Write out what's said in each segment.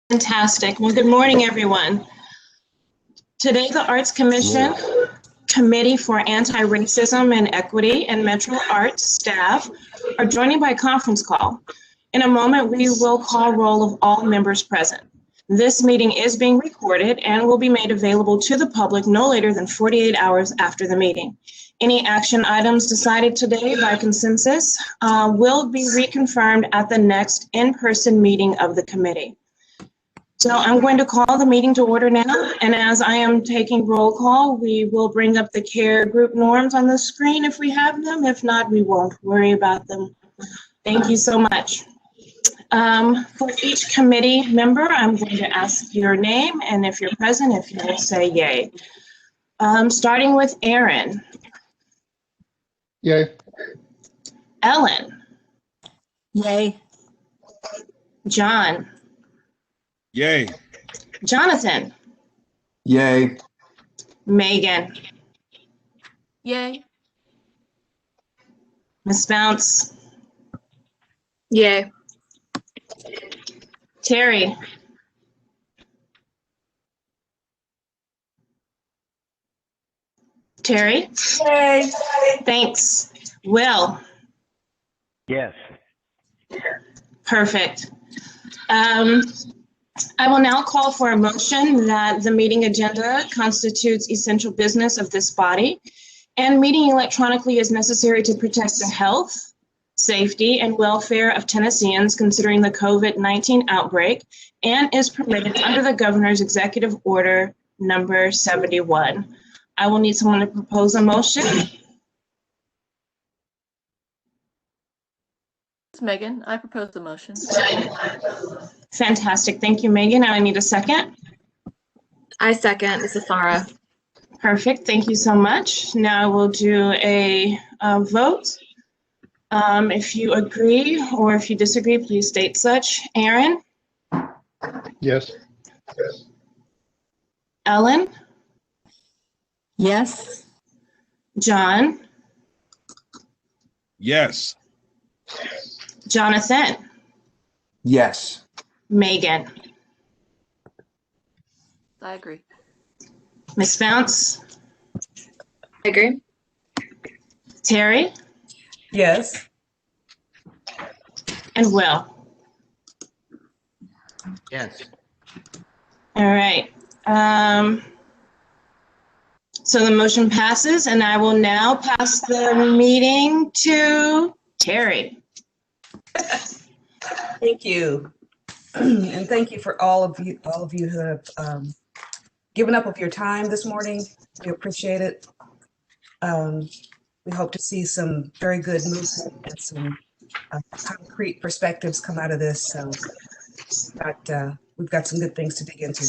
Fantastic. Well, good morning, everyone. Today, the Arts Commission Committee for Anti-Racism and Equity and Metro Arts staff are joining by conference call. In a moment, we will call roll of all members present. This meeting is being recorded and will be made available to the public no later than 48 hours after the meeting. Any action items decided today by consensus will be reconfirmed at the next in-person meeting of the committee. So I'm going to call the meeting to order now, and as I am taking roll call, we will bring up the CARE group norms on the screen if we have them. If not, we won't worry about them. Thank you so much. For each committee member, I'm going to ask your name, and if you're present, if you will say yay. Starting with Aaron. Yay. Ellen. Yay. John. Yay. Jonathan. Yay. Megan. Yay. Miss Bounce. Yay. Terry. Terry? Yay. Thanks. Will? Yes. Perfect. I will now call for a motion that the meeting agenda constitutes essential business of this body, and meeting electronically is necessary to protect the health, safety, and welfare of Tennesseans considering the COVID-19 outbreak, and is permitted under the governor's executive order number 71. I will need someone to propose a motion. It's Megan. I propose the motion. Fantastic. Thank you, Megan. Now I need a second. I second. This is Sarah. Perfect. Thank you so much. Now we'll do a vote. If you agree or if you disagree, please state such. Aaron? Yes. Ellen? Yes. John? Yes. Jonathan? Yes. Megan? I agree. Miss Bounce? I agree. Terry? Yes. And Will? Yes. All right. So the motion passes, and I will now pass the meeting to Terry. Thank you. And thank you for all of you who have given up of your time this morning. We appreciate it. We hope to see some very good movement and some concrete perspectives come out of this. So we've got some good things to dig into.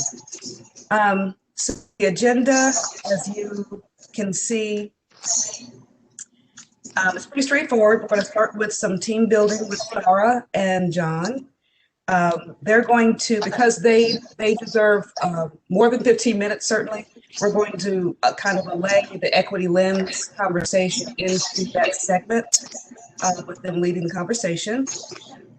So the agenda, as you can see, it's pretty straightforward. We're going to start with some team building with Sarah and John. They're going to, because they deserve more than 15 minutes, certainly, we're going to kind of allay the equity lens conversation into that segment with them leading the conversation.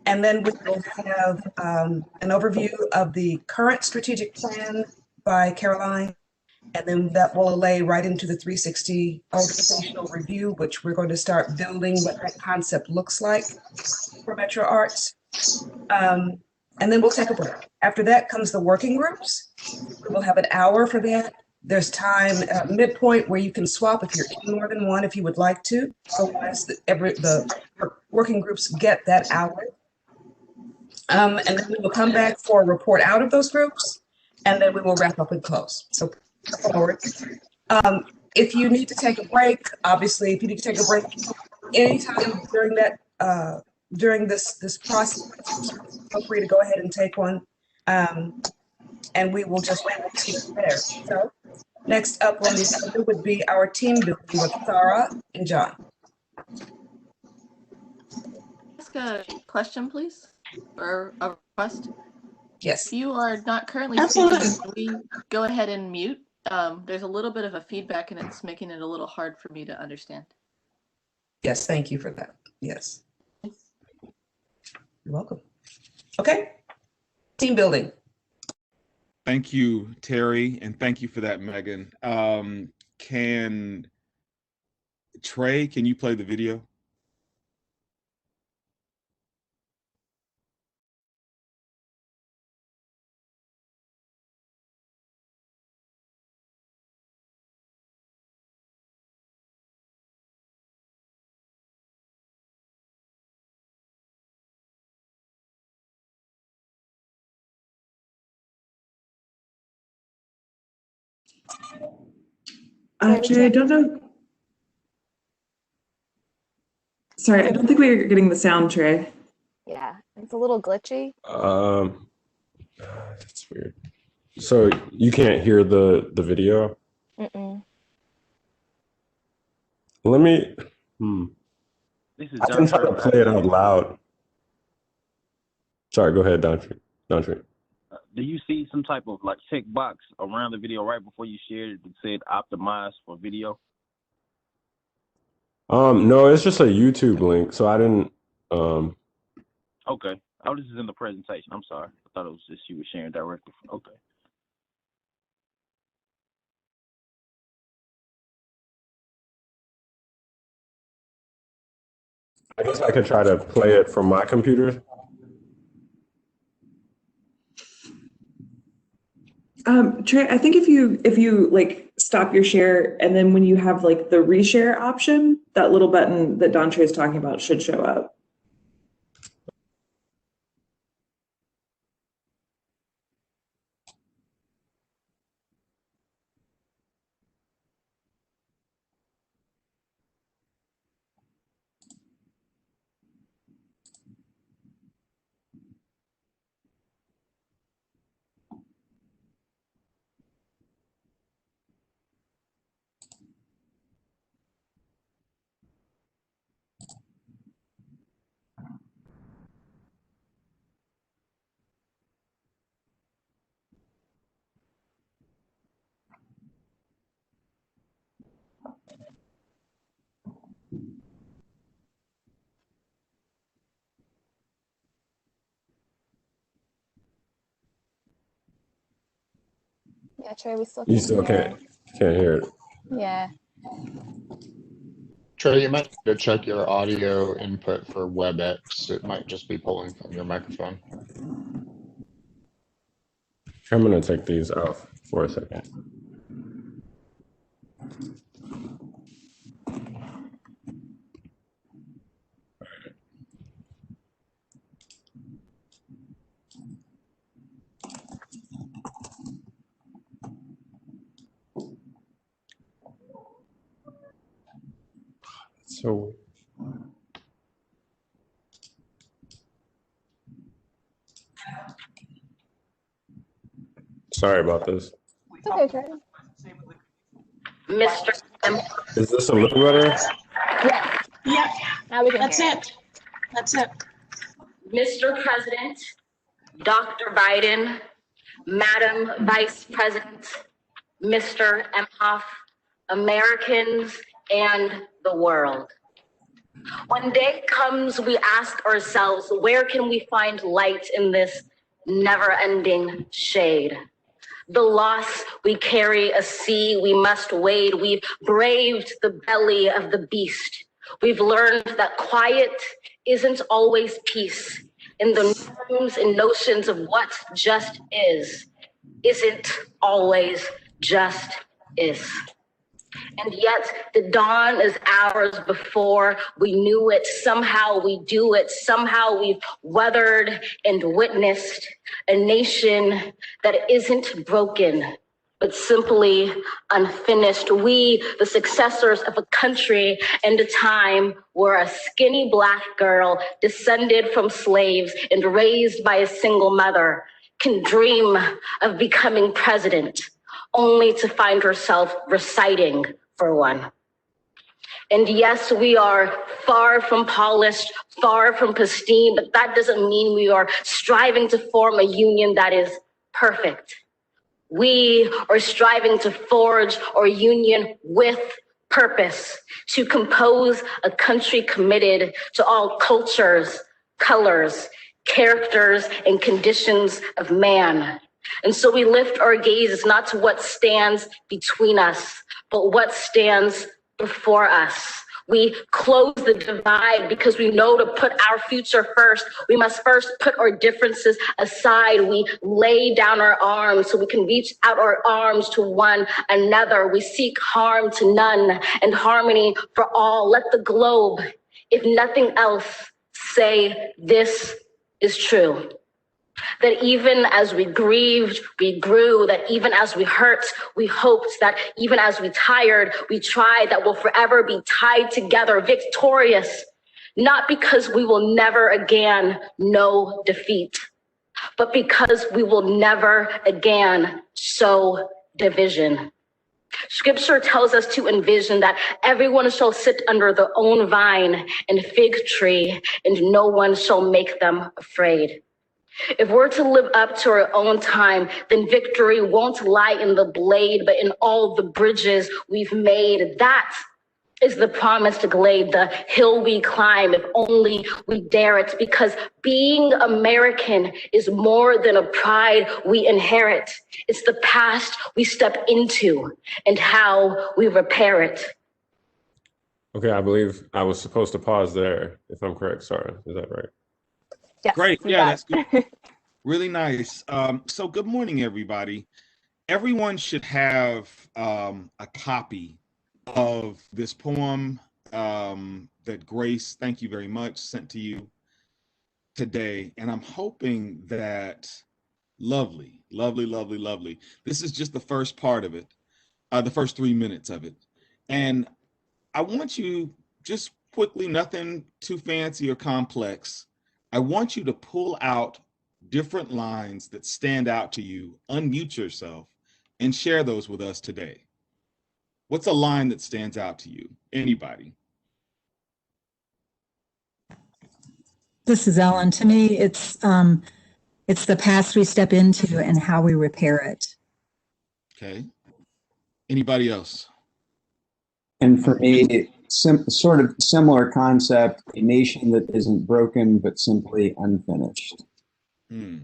And then we will have an overview of the current strategic plan by Caroline. And then that will allay right into the 360 organizational review, which we're going to start building what that concept looks like for Metro Arts. And then we'll take a break. After that comes the working groups. We will have an hour for that. There's time at midpoint where you can swap if you're in more than one, if you would like to. Otherwise, the working groups get that hour. And then we will come back for a report out of those groups, and then we will wrap up and close. So forward. If you need to take a break, obviously, if you need to take a break anytime during that during this process, feel free to go ahead and take one, and we will just keep it there. So next up on the agenda would be our team building with Sarah and John. Ask a question, please, or a request. Yes. If you are not currently Absolutely. speaking, can we go ahead and mute? There's a little bit of a feedback, and it's making it a little hard for me to understand. Yes, thank you for that. Yes. You're welcome. Okay. Team building. Thank you, Terry, and thank you for that, Megan. Trey, can you play the video? Trey, I don't know. Sorry, I don't think we are getting the sound, Trey. Yeah, it's a little glitchy. That's weird. So you can't hear the video? Mm-mm. Let me. This is I can try to play it out loud. Sorry, go ahead, Dontry. Do you see some type of like check box around the video right before you shared it that said optimize for video? No, it's just a YouTube link, so I didn't. Okay. Oh, this is in the presentation. I'm sorry. I thought it was just you were sharing directly. Okay. I guess I could try to play it from my computer. Trey, I think if you like stop your share and then when you have like the reshare option, that little button that Don Trey is talking about should show up. Yeah, Trey, we still You can't still hear. can't hear it. Yeah. Trey, you might need to check your audio input for WebEx. It might just be pulling from your microphone. I'm gonna take these out for a second. So sorry about this. It's okay, Trey. Mr. Is this a little better? Yeah. Yeah, Now we can that's hear it. That's it. Mr. President, Dr. Biden, Madam Vice President, Mr. Emhoff, Americans, and the world. When day comes, we ask ourselves, where can we find light in this never-ending shade? The loss we carry, a sea we must wade. We've braved the belly of the beast. We've learned that quiet isn't always peace. And the norms and notions of what just is isn't always just is. And yet the dawn is hours before we knew it. Somehow we do it. Somehow we've weathered and witnessed a nation that isn't broken, but simply unfinished. We, the successors of a country and a time where a skinny Black girl descended from slaves and raised by a single mother can dream of becoming president, only to find herself reciting for one. And yes, we are far from polished, far from pristine, but that doesn't mean we are striving to form a union that is perfect. We are striving to forge our union with purpose, to compose a country committed to all cultures, colors, characters, and conditions of man. And so we lift our gaze not to what stands between us, but what stands before us. We close the divide because we know to put our future first, we must first put our differences aside. We lay down our arms so we can reach out our arms to one another. We seek harm to none and harmony for all. Let the globe, if nothing else, say this is true. That even as we grieved, we grew, that even as we hurt, we hoped, that even as we tired, we tried, that we'll forever be tied together, victorious, not because we will never again know defeat, but because we will never again sow division. Scripture tells us to envision that everyone shall sit under their own vine and fig tree, and no one shall make them afraid. If we're to live up to our own time, then victory won't lie in the blade, but in all the bridges we've made. That is the promised glade, the hill we climb, if only we dare it, because being American is more than a pride we inherit. It's the past we step into and how we repair it. Okay, I believe I was supposed to pause there, if I'm correct, Sarah. Is that right? Yes, Great. we Yeah, got that's it. good. Really nice. So good morning, everybody. Everyone should have a copy of this poem that Grace, thank you very much, sent to you today. And I'm hoping that lovely. This is just the first part of it, the first 3 minutes of it. And I want you, just quickly, nothing too fancy or complex, I want you to pull out different lines that stand out to you, unmute yourself, and share those with us today. What's a line that stands out to you? Anybody? This is Ellen. To me, it's the past we step into and how we repair it. Okay. Anybody else? And for me, sort of similar concept, a nation that isn't broken, but simply unfinished. All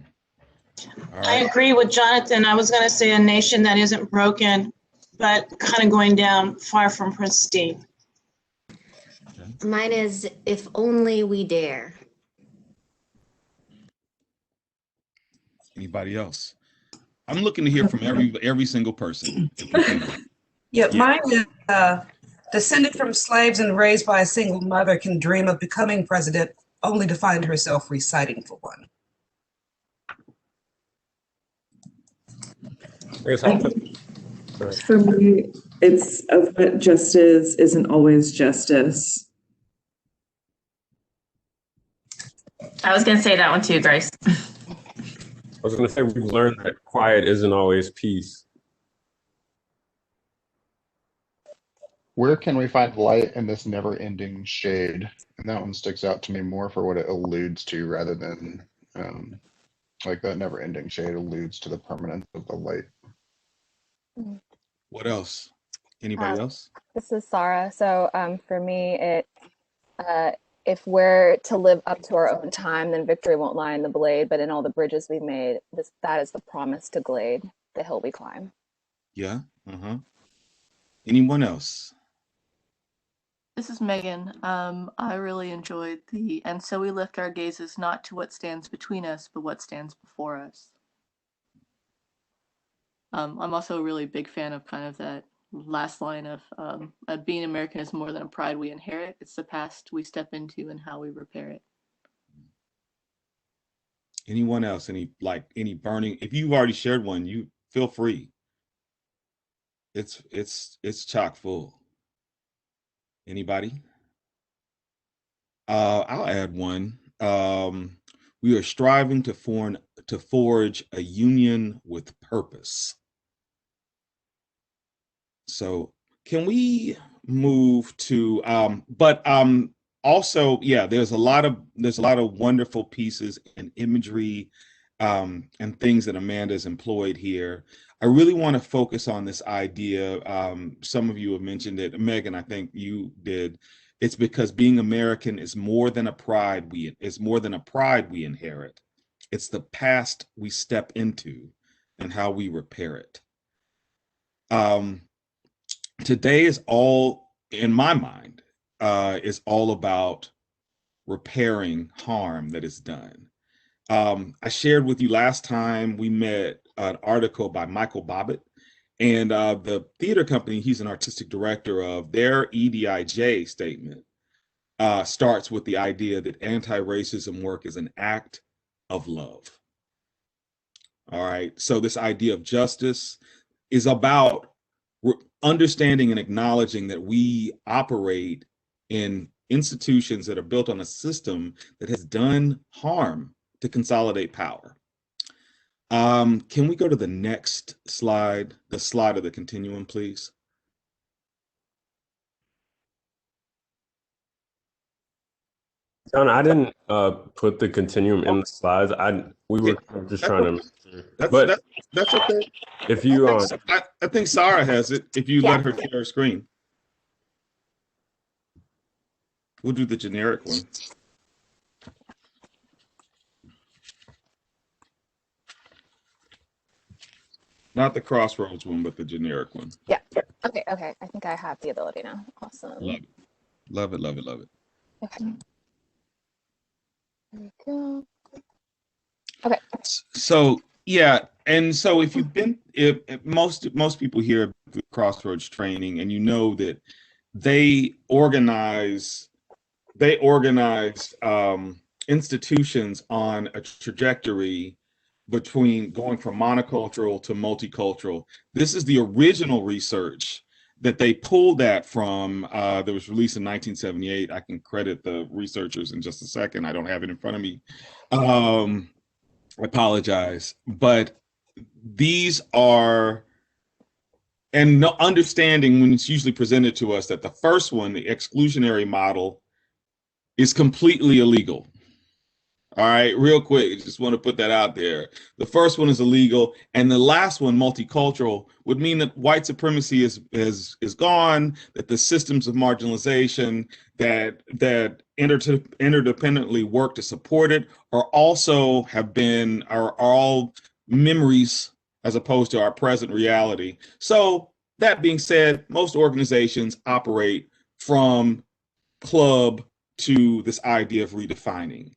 I right. agree with Jonathan. I was going to say a nation that isn't broken, but kind of going down far from pristine. Mine is if only we dare. Anybody else? I'm looking to hear from every single person. Yeah, mine is descended from slaves and raised by a single mother can dream of becoming president only to find herself reciting for one. For me, it's of what justice isn't always justice. I was going to say that one too, Grace. I was going to say we've learned that quiet isn't always peace. Where can we find light in this never-ending shade? And that one sticks out to me more for what it alludes to rather than like that never-ending shade alludes to the permanence of the light. What else? Anybody else? This is Sarah. So for me, if we're to live up to our own time, then victory won't lie in the blade, but in all the bridges we've made, that is the promise to glade, the hill we climb. Yeah. Anyone else? This is Megan. I really enjoyed and so we lift our gazes not to what stands between us, but what stands before us. I'm also a really big fan of kind of that last line of being American is more than a pride we inherit. It's the past we step into and how we repair it. Anyone else? Any burning? If you've already shared one, you feel free. It's chock full. Anybody? I'll add one. We are striving to forge a union with purpose. So can we move to also, yeah, there's a lot of wonderful pieces and imagery and things that Amanda's employed here. I really want to focus on this idea. Some of you have mentioned it. Megan, I think you did. It's because being American is more than a pride we inherit. It's the past we step into and how we repair it. Today is all, in my mind, is all about repairing harm that is done. I shared with you last time we met an article by Michael Bobbitt, and the theater company he's an artistic director of, their EDIJ statement starts with the idea that anti-racism work is an act of love. All right, so this idea of justice is about understanding and acknowledging that we operate in institutions that are built on a system that has done harm to consolidate power. Can we go to the next slide, the slide of the continuum, please? John, I didn't put the continuum in the slides. We were just trying to. That's okay. If you, I think Sarah has it. If you let her share her screen, we'll do the generic one. Not the Crossroads one, but the generic one. Yeah. Okay. Okay. I think I have the ability now. Awesome. Love it. Love it. Love it. Love it. Okay. There we go. Okay. So yeah, and so if you've been, if most people here the Crossroads training, and you know that they organize institutions on a trajectory between going from monocultural to multicultural. This is the original research that they pulled that from, that was released in 1978. I can credit the researchers in just a second. I don't have it in front of me. I apologize, but these are, and understanding when it's usually presented to us that the first one, the exclusionary model, is completely illegal. All right, real quick, just want to put that out there. The first one is illegal, and the last one, multicultural, would mean that white supremacy is gone, that the systems of marginalization that interdependently work to support it are all memories as opposed to our present reality. So that being said, most organizations operate from club to this idea of redefining.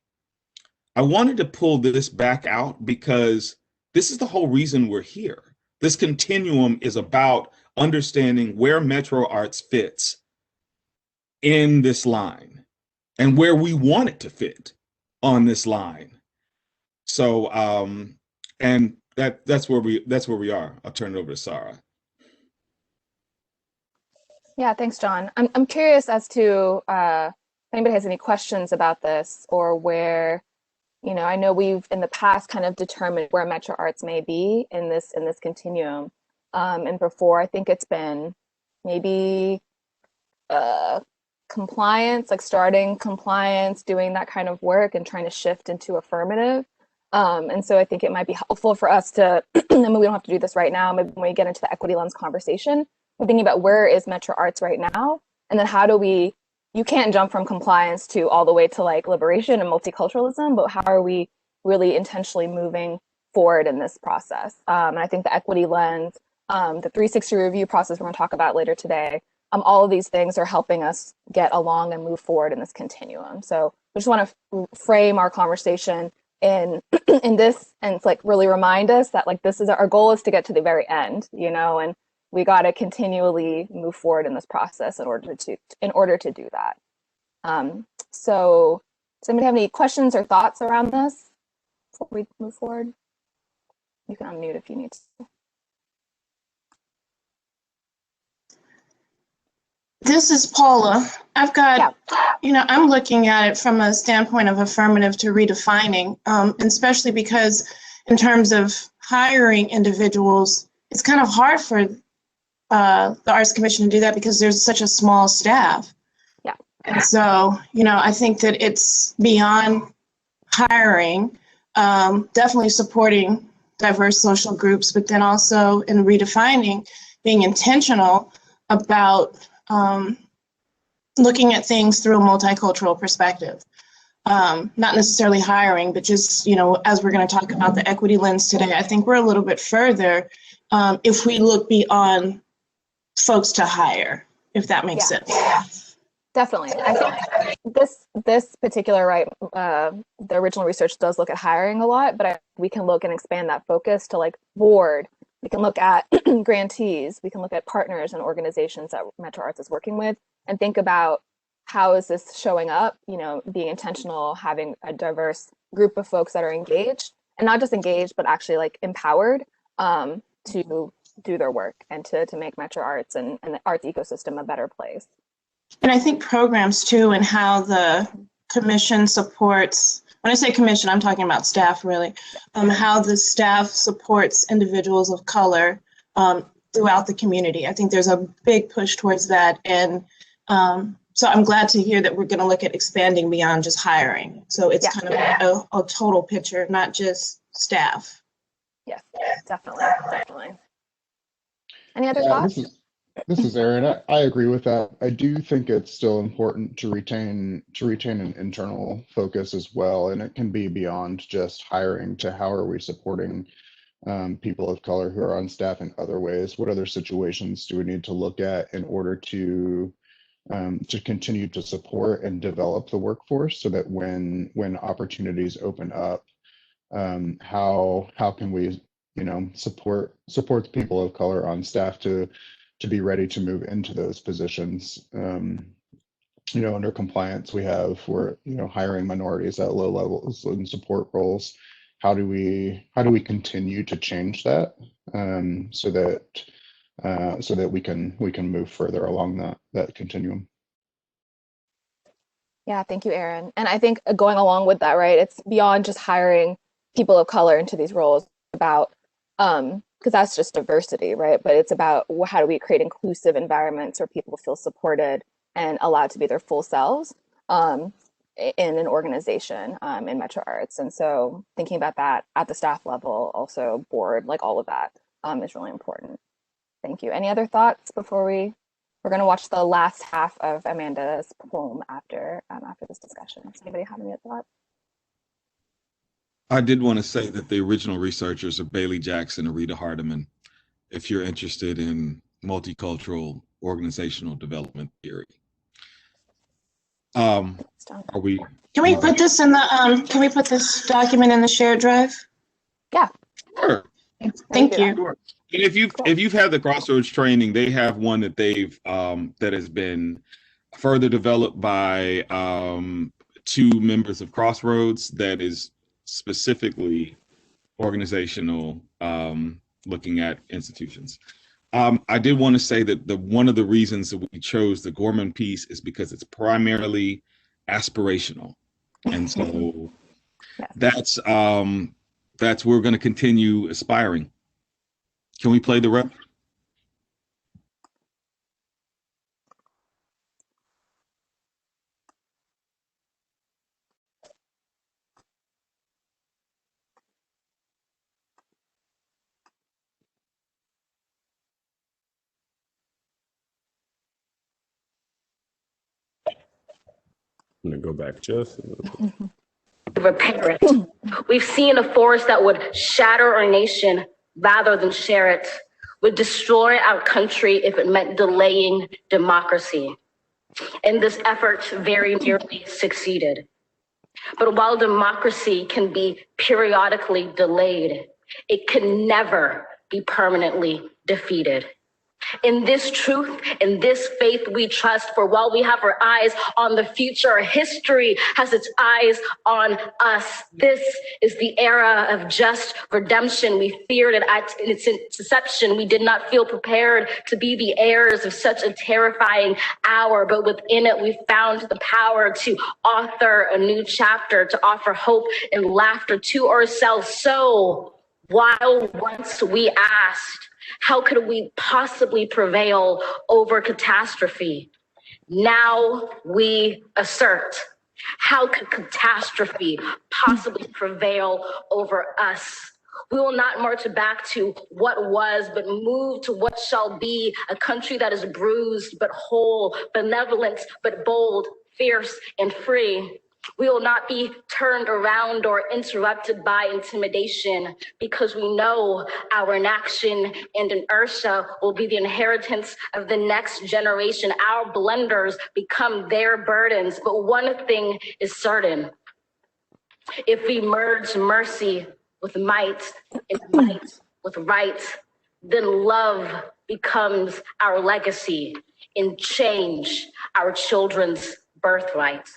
I wanted to pull this back out because this is the whole reason we're here. This continuum is about understanding where Metro Arts fits in this line and where we want it to fit on this line. So, and that's where we are. I'll turn it over to Sarah. Yeah, thanks, John. I'm curious as to if anybody has any questions about this, or where, you know, I know we've in the past kind of determined where Metro Arts may be in this continuum, and before I think it's been maybe compliance, like starting compliance, doing that kind of work, and trying to shift into affirmative. And so I think it might be helpful for us to, I mean, we don't have to do this right now, maybe when we get into the equity lens conversation, we're thinking about where is Metro Arts right now, and then how do we, you can't jump from compliance to all the way to like liberation and multiculturalism, but how are we really intentionally moving forward in this process? And I think the equity lens, the 360 review process we're going to talk about later today, all of these things are helping us get along and move forward in this continuum. So we just want to frame our conversation in this, and it's like really remind us that like this is our goal is to get to the very end, you know, and we got to continually move forward in this process in order to do that. So does anybody have any questions or thoughts around this before we move forward? You can unmute if you need to. This is Paula. I've got, you know, I'm looking at it from a standpoint of affirmative to redefining, especially because in terms of hiring individuals, it's kind of hard for the Arts Commission to do that because there's such a small staff. Yeah. And so, you know, I think that it's beyond hiring, definitely supporting diverse social groups, but then also in redefining, being intentional about looking at things through a multicultural perspective. not necessarily hiring, but just, as we're going to talk about the equity lens today, I think we're a little bit further if we look beyond folks to hire, if that makes sense. Definitely. I think this particular the original research does look at hiring a lot, but we can look and expand that focus to like board. We can look at grantees. We can look at partners and organizations that Metro Arts is working with, and think about how is this showing up. Being intentional, having a diverse group of folks that are engaged, and not just engaged, but actually like empowered to do their work and to make Metro Arts and the arts ecosystem a better place. And I think programs too, and how the commission supports, when I say commission, I'm talking about staff really, how the staff supports individuals of color throughout the community. I think there's a big push towards that. And so I'm glad to hear that we're going to look at expanding beyond just hiring. So it's kind of a total picture, not just staff. Yes, definitely. Any other thoughts? This is Aaron. I agree with that. I do think it's still important to retain an internal focus as well, and it can be beyond just hiring to how are we supporting people of color who are on staff in other ways. What other situations do we need to look at in order to continue to support and develop the workforce, so that when opportunities open up, how can we support the people of color on staff to be ready to move into those positions. Under compliance, we're hiring minorities at low levels in support roles. How do we continue to change that so that we can move further along that continuum? Yeah, thank you, Aaron. And I think going along with that, right, it's beyond just hiring people of color into these roles, about because that's just diversity, right? But it's about how do we create inclusive environments where people feel supported and allowed to be their full selves in an organization in Metro Arts. And so thinking about that at the staff level, also board, like all of that is really important. Thank you. Any other thoughts before we're going to watch the last half of Amanda's poem after this discussion? Does anybody have any thoughts? I did want to say that the original researchers are Bailey Jackson and Rita Hardiman, if you're interested in multicultural organizational development theory. Are we? Can we put this in the? Can we put this document in the shared drive? Yeah. Sure. Thank you. Sure. And if you've had the Crossroads training, they have one that they've that has been further developed by 2 members of Crossroads that is specifically organizational, looking at institutions. I did want to say that one of the reasons that we chose the Gorman piece is because it's primarily aspirational, and so that's we're going to continue aspiring. Can we play the rep? I'm gonna go back just a little bit. Repair it. We've seen a force that would shatter our nation rather than share it, would destroy our country if it meant delaying democracy. And this effort very nearly succeeded. But while democracy can be periodically delayed, it can never be permanently defeated. In this truth, in this faith we trust, for while we have our eyes on the future, history has its eyes on us. This is the era of just redemption. We feared it at its inception. We did not feel prepared to be the heirs of such a terrifying hour, but within it we found the power to author a new chapter, to offer hope and laughter to ourselves. So while once we asked, how could we possibly prevail over catastrophe? Now we assert, how could catastrophe possibly prevail over us? We will not march back to what was, but move to what shall be, a country that is bruised but whole, benevolent but bold, fierce and free. We will not be turned around or interrupted by intimidation, because we know our inaction and inertia will be the inheritance of the next generation. Our blunders become their burdens. But one thing is certain: if we merge mercy with might and might with right, then love becomes our legacy and change our children's birthright.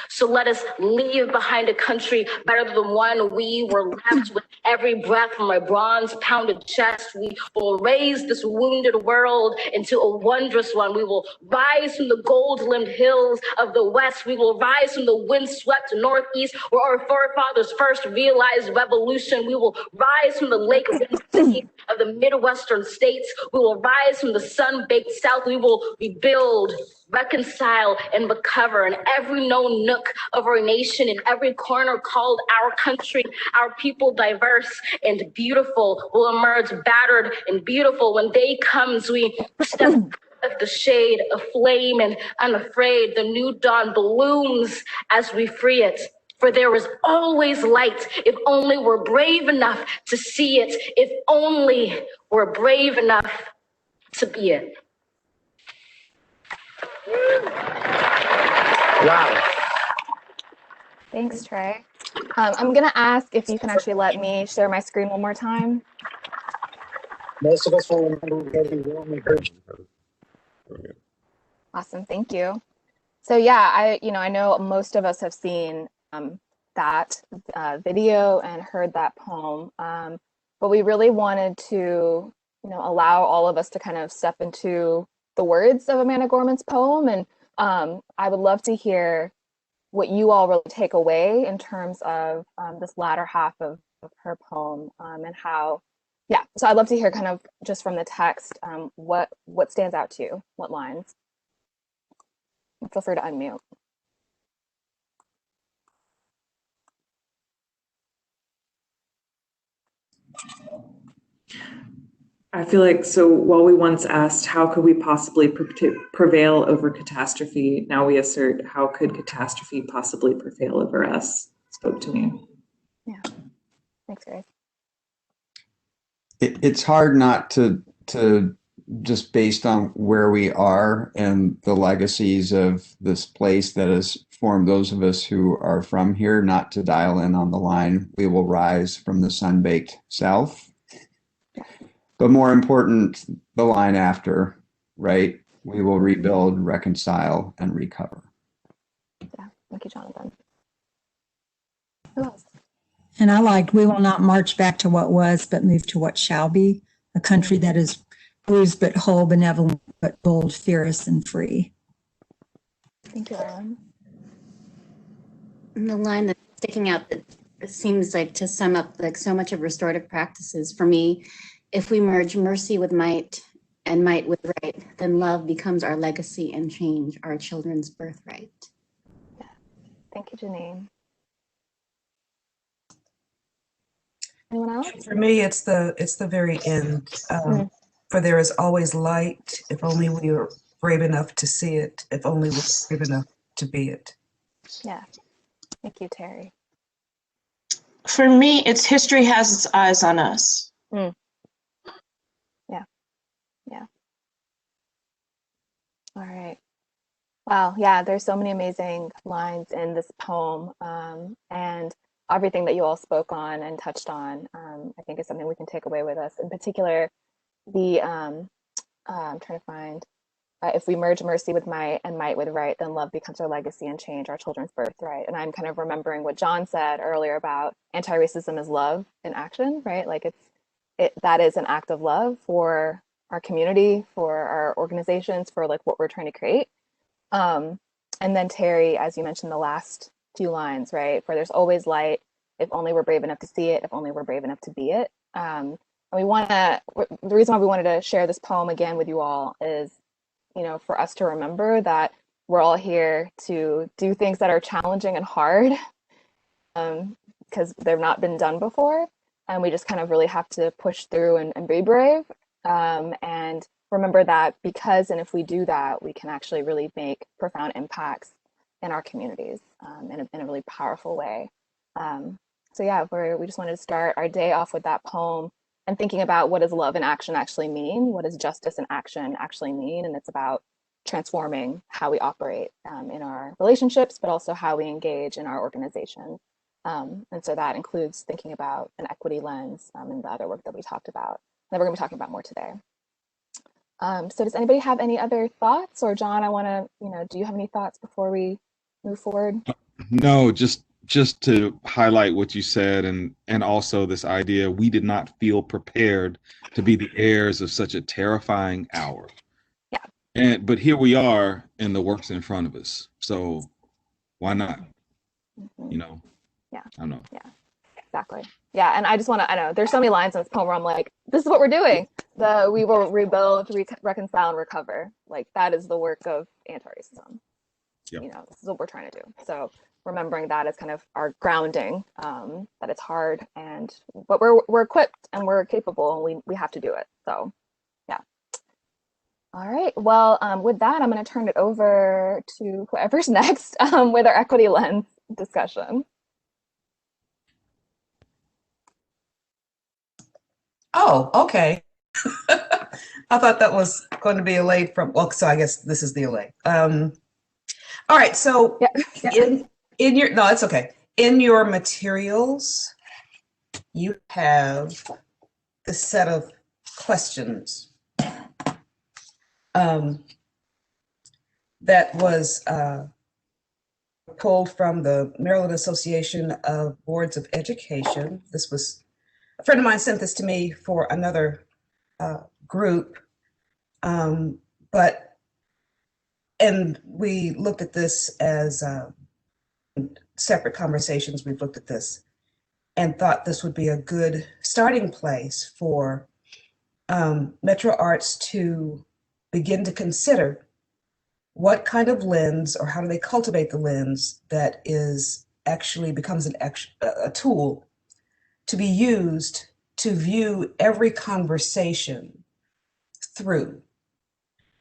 So let us leave behind a country better than one we were left with. Every breath from a bronze pounded chest, we will raise this wounded world into a wondrous one. We will rise from the gold-limbed hills of the West. We will rise from the wind-swept Northeast, where our forefathers first realized revolution. We will rise from the lake-rimmed cities of the Midwestern states. We will rise from the sun-baked South. We will rebuild, reconcile, and recover in every known nook of our nation, in every corner called our country. Our people, diverse and beautiful, will emerge battered and beautiful. When day comes, we step of the shade of flame and unafraid. The new dawn blooms as we free it. For there is always light if only we're brave enough to see it, if only we're brave enough to be it. Wow. Thanks, Trey. I'm going to ask if you can actually let me share my screen one more time. Most of us will remember we only heard you. Awesome, thank you. So yeah, I know most of us have seen that video and heard that poem, but we really wanted to, allow all of us to kind of step into the words of Amanda Gorman's poem, and I would love to hear what you all really take away in terms of this latter half of her poem, and how, yeah. So I'd love to hear kind of just from the text, what stands out to you, what lines. Feel free to unmute. I feel like, so while we once asked, how could we possibly prevail over catastrophe? Now we assert, how could catastrophe possibly prevail over us? Spoke to me. Yeah, thanks, Grace. It's hard not to just based on where we are and the legacies of this place that has formed those of us who are from here, not to dial in on the line, we will rise from the sun-baked South. But more important, the line after, right? We will rebuild, reconcile, and recover. Yeah, thank you, Jonathan. Who else? And I liked, we will not march back to what was, but move to what shall be, a country that is bruised but whole, benevolent but bold, fierce and free. Thank you, Ellen. And the line that's sticking out that seems like to sum up like so much of restorative practices for me: if we merge mercy with might and might with right, then love becomes our legacy and change our children's birthright. Yeah. Thank you, Janine. Anyone else? For me, it's the very end. For there is always light, if only we are brave enough to see it, if only we're brave enough to be it. Yeah. Thank you, Terry. For me, it's history has its eyes on us. Yeah. Yeah. All right. Wow. Yeah, there's so many amazing lines in this poem, and everything that you all spoke on and touched on, I think is something we can take away with us. In particular, the I'm trying to find, if we merge mercy with might and might with right, then love becomes our legacy and change our children's birthright. And I'm kind of remembering what John said earlier about anti-racism is love in action, right? Like that is an act of love for our community, for our organizations, for like what we're trying to create. And then Terry, as you mentioned, the last few lines, right? For there's always light, if only we're brave enough to see it, if only we're brave enough to be it. And the reason why we wanted to share this poem again with you all is, for us to remember that we're all here to do things that are challenging and hard, because they've not been done before. And we just kind of really have to push through and be brave. And remember that because, and if we do that, we can actually really make profound impacts in our communities in a really powerful way. So yeah, we just wanted to start our day off with that poem and thinking about what does love in action actually mean? What does justice in action actually mean? And it's about transforming how we operate in our relationships, but also how we engage in our organization. And so that includes thinking about an equity lens and the other work that we talked about, that we're going to be talking about more today. So does anybody have any other thoughts? Or John, I want to, do you have any thoughts before we move forward? No, just to highlight what you said, and also this idea, we did not feel prepared to be the heirs of such a terrifying hour. Yeah. But here we are, and the work's in front of us. So why not? Mm-hmm. Yeah. I don't know. Yeah, exactly. Yeah, and I just want to, I know there's so many lines in this poem where I'm like, this is what we're doing. We will rebuild, reconcile, and recover. Like that is the work of anti-racism. Yep. This is what we're trying to do. So remembering that as kind of our grounding, that it's hard, but we're equipped and we're capable, and we have to do it. So yeah. All right. Well, with that, I'm going to turn it over to whoever's next with our equity lens discussion. Oh, okay. I thought that was going to be allayed from, well, so I guess this is the allay. All right, so in your, no, it's okay. In your materials, you have the set of questions that was pulled from the Maryland Association of Boards of Education. This was, a friend of mine sent this to me for another group, and we looked at this as separate conversations. We've looked at this and thought this would be a good starting place for Metro Arts to begin to consider what kind of lens, or how do they cultivate the lens that is actually becomes a tool to be used to view every conversation through.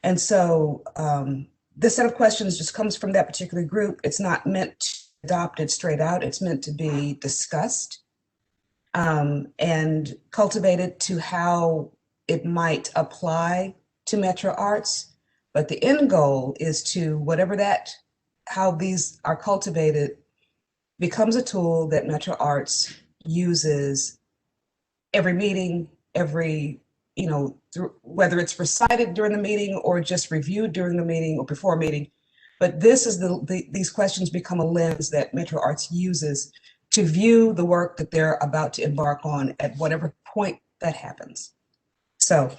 And so this set of questions just comes from that particular group. It's not meant to be adopted straight out. It's meant to be discussed and cultivated to how it might apply to Metro Arts. But the end goal is to how these are cultivated becomes a tool that Metro Arts uses every meeting, whether it's recited during the meeting or just reviewed during the meeting or before a meeting. But this is these questions become a lens that Metro Arts uses to view the work that they're about to embark on at whatever point that happens. So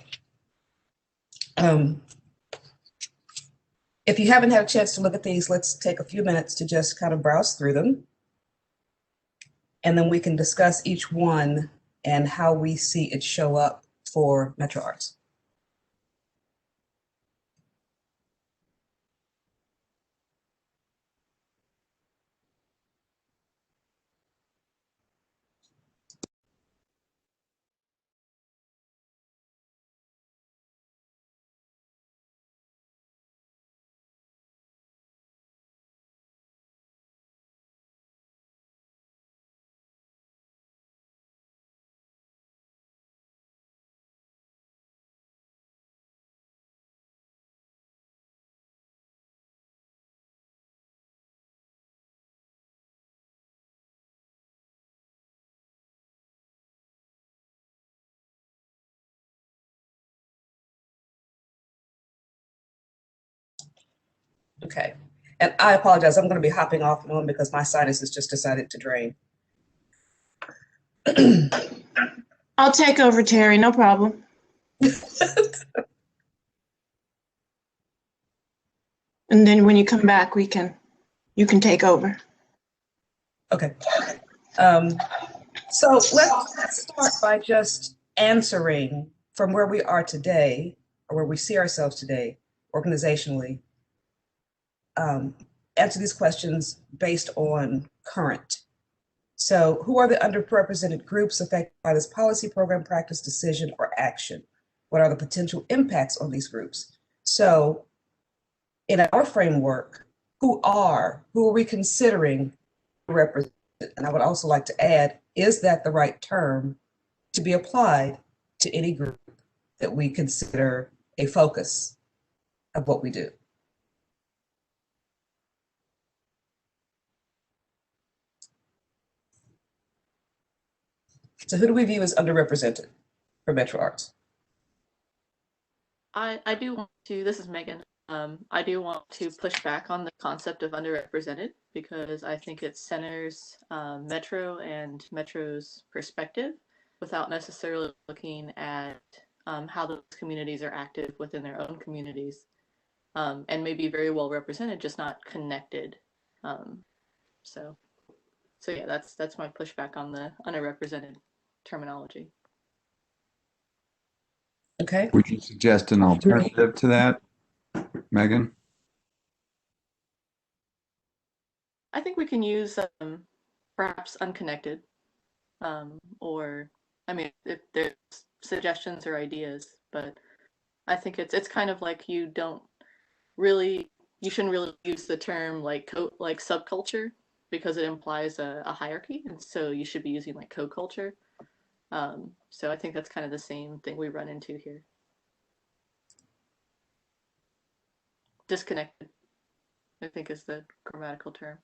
if you haven't had a chance to look at these, let's take a few minutes to just kind of browse through them. And then we can discuss each one and how we see it show up for Metro Arts. Okay, and I apologize, I'm going to be hopping off and on because my sinuses just decided to drain. I'll take over, Terry, no problem. And then when you come back, you can take over. Okay. So let's start by just answering from where we are today, or where we see ourselves today organizationally. Answer these questions based on current. So who are the underrepresented groups affected by this policy, program, practice, decision, or action? What are the potential impacts on these groups? So in our framework, who are we considering represent? And I would also like to add, is that the right term to be applied to any group that we consider a focus of what we do? So who do we view as underrepresented for Metro Arts? I do want to, this is Megan, I do want to push back on the concept of underrepresented because I think it centers Metro and Metro's perspective without necessarily looking at how those communities are active within their own communities and maybe very well represented, just not connected. So yeah, that's my pushback on the underrepresented terminology. Okay. Would you suggest an alternative to that, Megan? I think we can use perhaps unconnected, or I mean, if there's suggestions or ideas, but I think it's kind of like you shouldn't really use the term like subculture because it implies a hierarchy, and so you should be using like co-culture. So I think that's kind of the same thing we run into here. Disconnected, I think, is the grammatical term.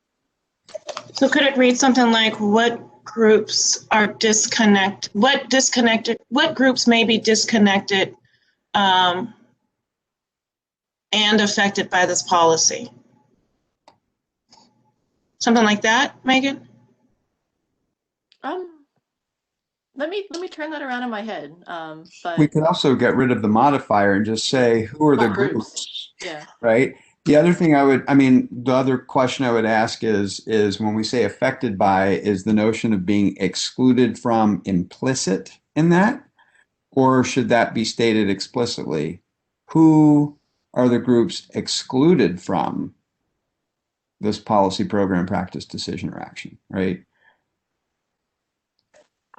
So could it read something like, what groups are disconnected? What groups may be disconnected and affected by this policy? Something like that, Megan? Let me turn that around in my head. But We could also get rid of the modifier and just say, who are the groups? Yeah. Right? The other thing the other question I would ask is when we say affected by, is the notion of being excluded from implicit in that? Or should that be stated explicitly? Who are the groups excluded from this policy, program, practice, decision, or action, right?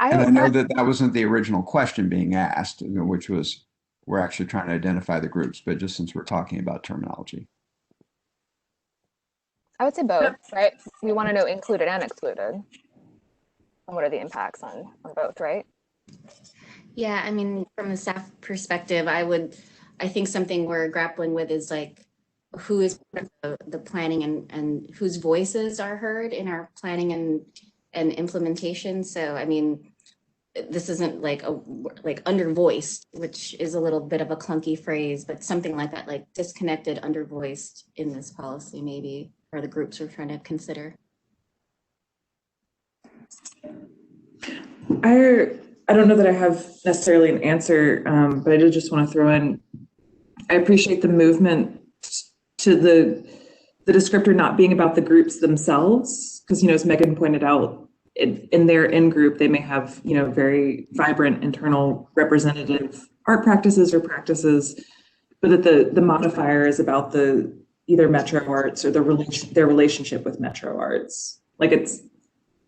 And I know that wasn't the original question being asked, which was, we're actually trying to identify the groups, but just since we're talking about terminology. I would say both, right? We want to know included and excluded. And what are the impacts on both, right? Yeah, I mean, from a staff perspective, I think something we're grappling with is like, who is the planning and whose voices are heard in our planning and implementation. So, I mean, this isn't like undervoiced, which is a little bit of a clunky phrase, but something like that, like disconnected, undervoiced in this policy, maybe, are the groups we're trying to consider. I don't know that I have necessarily an answer, but I did just want to throw in, I appreciate the movement to the descriptor not being about the groups themselves, because, as Megan pointed out, in their in-group, they may have, very vibrant internal representative art practices or practices, but that the modifier is about the either Metro Arts or their relationship with Metro Arts. Like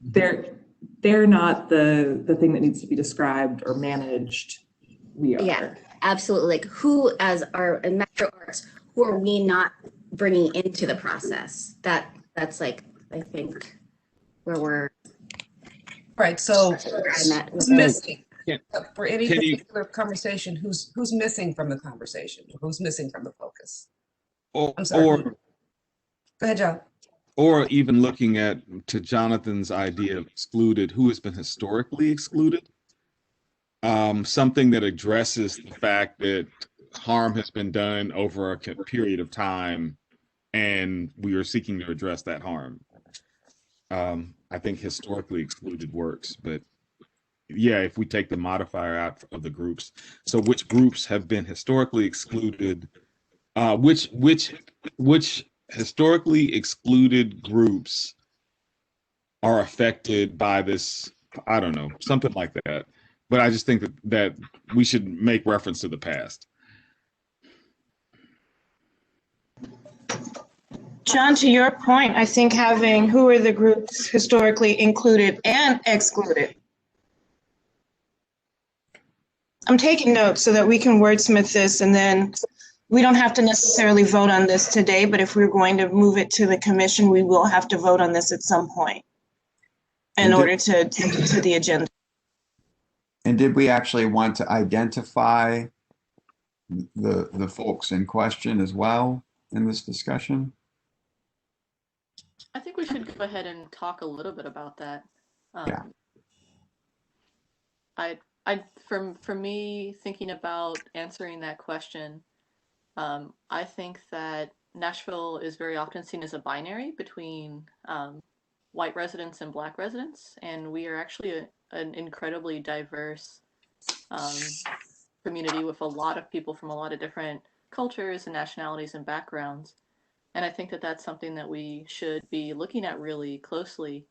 they're not the thing that needs to be described or managed. We are. Yeah, absolutely. Like who, as our Metro Arts, who are we not bringing into the process? That's like, I think, where we're. Right. So who's missing for any particular conversation? Who's missing from the conversation? Who's missing from the focus? I'm sorry. Go ahead, John. Or even looking to Jonathan's idea of excluded, who has been historically excluded. Something that addresses the fact that harm has been done over a period of time, and we are seeking to address that harm. I think historically excluded works, but yeah, if we take the modifier out of the groups, so which groups have been historically excluded? Which historically excluded groups are affected by this? I don't know, something like that. But I just think that we should make reference to the past. John, to your point, I think having who are the groups historically included and excluded. I'm taking notes so that we can wordsmith this and then we don't have to necessarily vote on this today, but if we're going to move it to the commission, we will have to vote on this at some point in order to take it to the agenda. And did we actually want to identify the folks in question as well in this discussion? I think we should go ahead and talk a little bit about that. Yeah. For me, thinking about answering that question, I think that Nashville is very often seen as a binary between white residents and Black residents, and we are actually an incredibly diverse community with a lot of people from a lot of different cultures and nationalities and backgrounds. And I think that that's something that we should be looking at really closely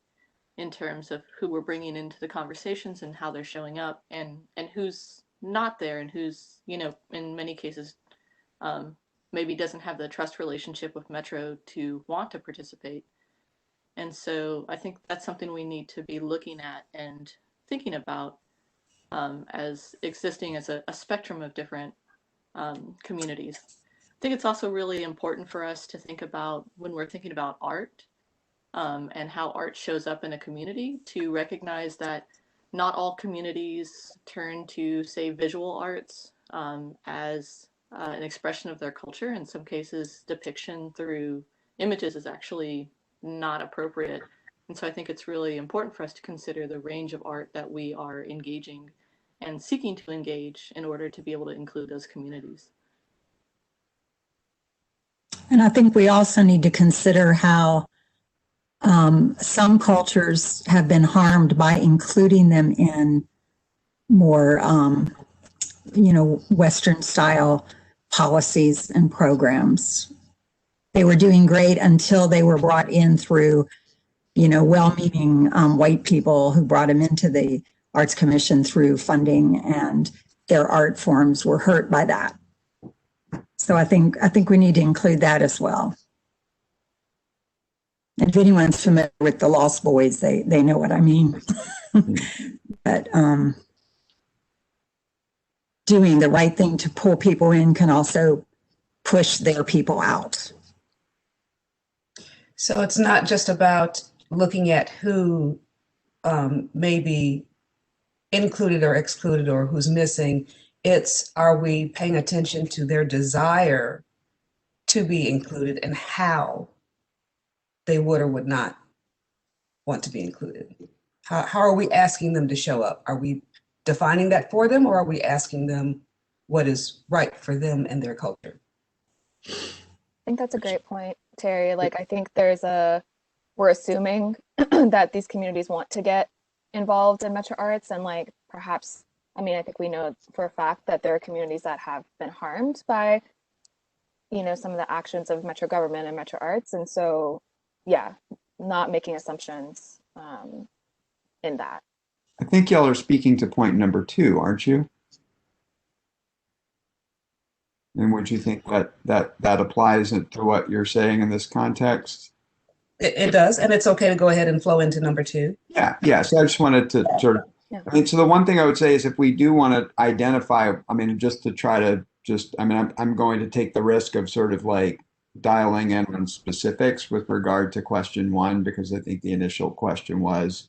in terms of who we're bringing into the conversations and how they're showing up, and who's not there, and who's, you know, in many cases maybe doesn't have the trust relationship with Metro to want to participate. And so I think that's something we need to be looking at and thinking about as existing as a spectrum of different communities. I think it's also really important for us to think about, when we're thinking about art and how art shows up in a community, to recognize that not all communities turn to, say, visual arts as an expression of their culture. In some cases, depiction through images is actually not appropriate. And so I think it's really important for us to consider the range of art that we are engaging and seeking to engage in order to be able to include those communities. And I think we also need to consider how some cultures have been harmed by including them in more, Western style policies and programs. They were doing great until they were brought in through, well-meaning white people who brought them into the Arts Commission through funding, and their art forms were hurt by that. So I think we need to include that as well. And if anyone's familiar with the Lost Boys, they know what I mean. But doing the right thing to pull people in can also push their people out. So it's not just about looking at who may be included or excluded or who's missing. It's, are we paying attention to their desire to be included and how they would or would not want to be included? How are we asking them to show up? Are we defining that for them, or are we asking them what is right for them and their culture? I think that's a great point, Terry. Like, I think we're assuming that these communities want to get involved in Metro Arts, and like perhaps, I think we know for a fact that there are communities that have been harmed by, some of the actions of Metro government and Metro Arts. And so, yeah, not making assumptions in that. I think y'all are speaking to point number 2, aren't you? And would you think that applies to what you're saying in this context? It does, and it's okay to go ahead and flow into number 2. Yeah. So I just wanted to sort of, so the one thing I would say is, if we do want to identify, just to try to I'm going to take the risk of sort of like dialing in on specifics with regard to question 1, because I think the initial question was,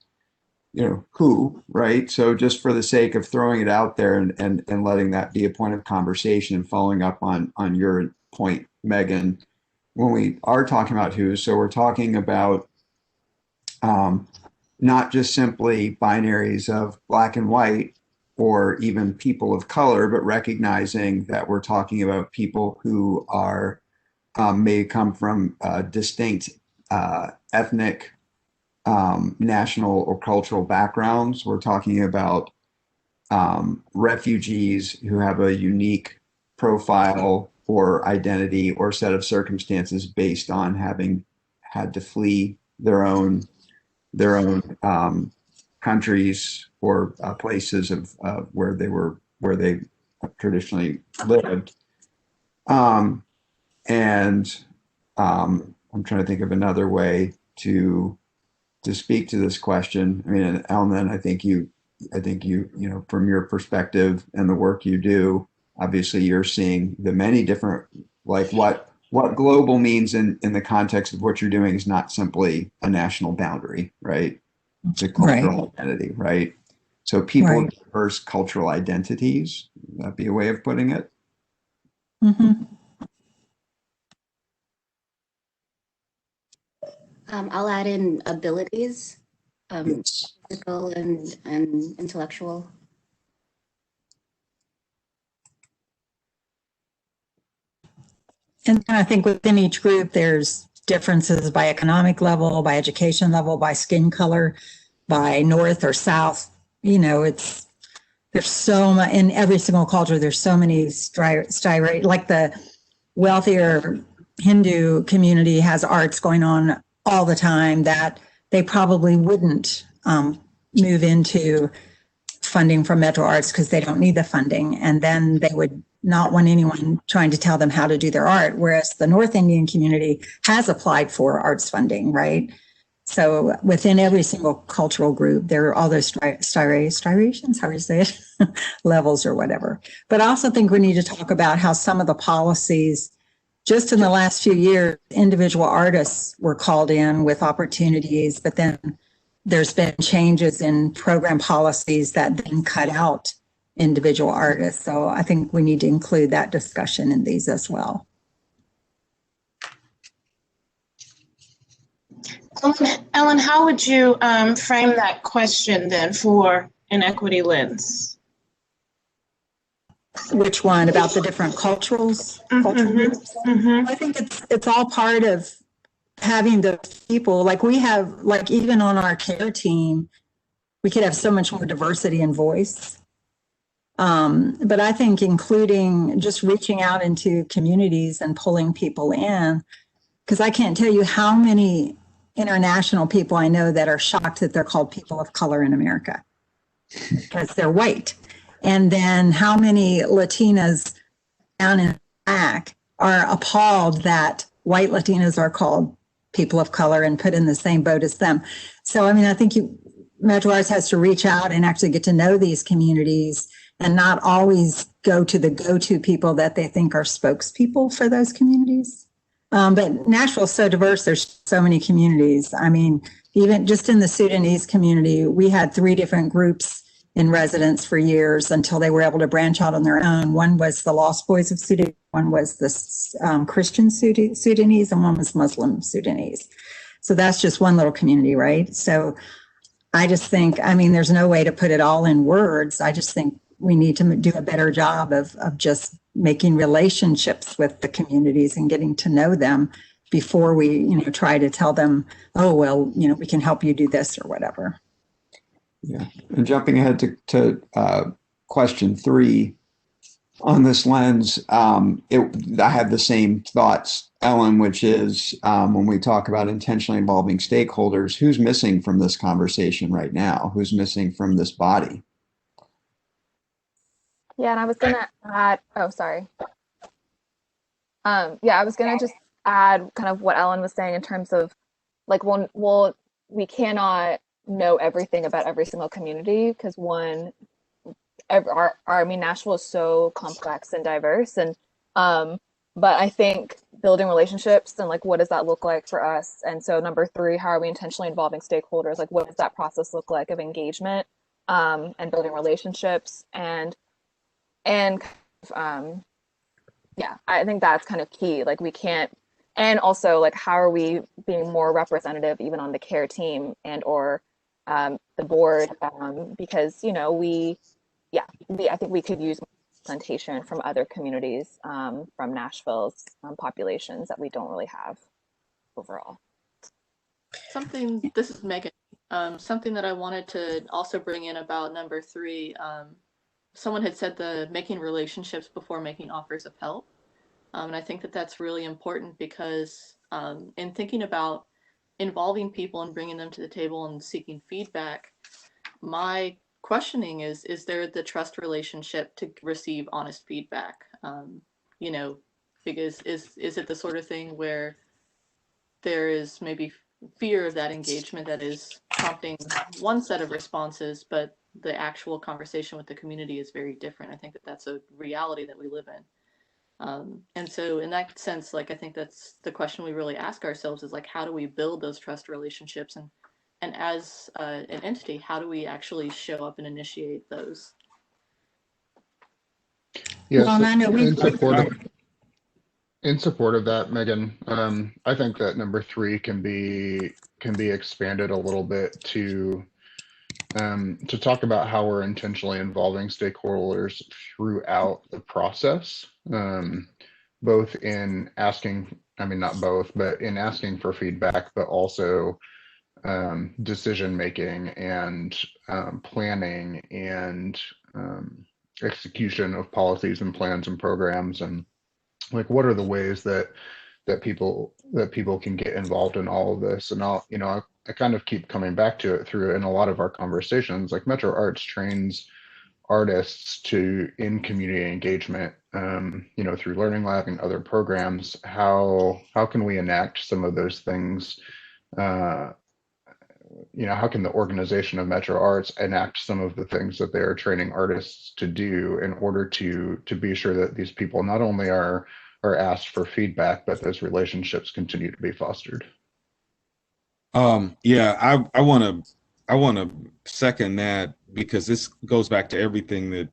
who, right? So just for the sake of throwing it out there and letting that be a point of conversation, and following up on your point, Megan, when we are talking about who, so we're talking about not just simply binaries of Black and white or even people of color, but recognizing that we're talking about people who are may come from distinct ethnic, national or cultural backgrounds. We're talking about refugees who have a unique profile or identity or set of circumstances based on having had to flee their own countries or places of where they traditionally lived. And I'm trying to think of another way to speak to this question. Elman, I think you from your perspective and the work you do, obviously you're seeing the many different, like what global means in the context of what you're doing is not simply a national boundary, right? It's a cultural identity, right? So people with diverse cultural identities, would that be a way of putting it? Mm-hmm. I'll add in abilities, physical and intellectual. And I think within each group, there's differences by economic level, by education level, by skin color, by North or South. You know, there's so much in every single culture. There's so many like the wealthier Hindu community has arts going on all the time that they probably wouldn't move into funding from Metro Arts because they don't need the funding. And then they would not want anyone trying to tell them how to do their art. Whereas the North Indian community has applied for arts funding, right? So within every single cultural group, there are all those striations, how do you say it? Levels or whatever. But I also think we need to talk about how some of the policies, just in the last few years, individual artists were called in with opportunities, but then there's been changes in program policies that then cut out individual artists. So I think we need to include that discussion in these as well. Ellen, how would you frame that question then for an equity lens? Which one? About the different cultural groups? I think it's all part of having the people, like we have, like even on our C.A.R.E team, we could have so much more diversity and voice. But I think including just reaching out into communities and pulling people in, because I can't tell you how many international people I know that are shocked that they're called people of color in America because they're white. And then how many Latinas down in the back are appalled that white Latinas are called people of color and put in the same boat as them. So, I mean, I think Metro Arts has to reach out and actually get to know these communities and not always go to the go-to people that they think are spokespeople for those communities. But Nashville is so diverse. There's so many communities. I mean, even just in the Sudanese community, we had 3 different groups in residence for years until they were able to branch out on their own. One was the Lost Boys of Sudan, one was the Christian Sudanese, and one was Muslim Sudanese. So that's just one little community, right? So I just think, I mean, there's no way to put it all in words. I just think we need to do a better job of just making relationships with the communities and getting to know them before we, try to tell them, oh, well, we can help you do this or whatever. Yeah, and jumping ahead to question 3 on this lens, I had the same thoughts, Ellen, which is when we talk about intentionally involving stakeholders, who's missing from this conversation right now? Who's missing from this body? Yeah, and I was gonna add, oh, sorry. I was gonna just add kind of what Ellen was saying in terms of like, we cannot know everything about every single community because Nashville is so complex and diverse, and but I think building relationships and like what does that look like for us? And so number 3, how are we intentionally involving stakeholders? Like what does that process look like of engagement and building relationships and I think that's kind of key. Like we can't, and also like how are we being more representative even on the C.A.R.E team and or the board because I think we could use representation from other communities from Nashville's populations that we don't really have overall. This is Megan. Something that I wanted to also bring in about number 3. Someone had said the making relationships before making offers of help. And I think that that's really important because in thinking about involving people and bringing them to the table and seeking feedback, my questioning is there the trust relationship to receive honest feedback? Because is it the sort of thing where there is maybe fear of that engagement that is prompting one set of responses, but the actual conversation with the community is very different. I think that that's a reality that we live in. And so in that sense, like, I think that's the question we really ask ourselves is like, how do we build those trust relationships? And as an entity, how do we actually show up and initiate those? Yes, Well, I know in support of that, Megan, I think that number 3 can be expanded a little bit to talk about how we're intentionally involving stakeholders throughout the process, both in asking, I mean, not both, but in asking for feedback, but also decision making and planning and execution of policies and plans and programs, and like what are the ways that people can get involved in all of this. And I kind of keep coming back to it through in a lot of our conversations. Like Metro Arts trains artists in community engagement, through Learning Lab and other programs. How can we enact some of those things? How can the organization of Metro Arts enact some of the things that they are training artists to do in order to be sure that these people not only are asked for feedback, but those relationships continue to be fostered? Yeah, I want to second that, because this goes back to everything that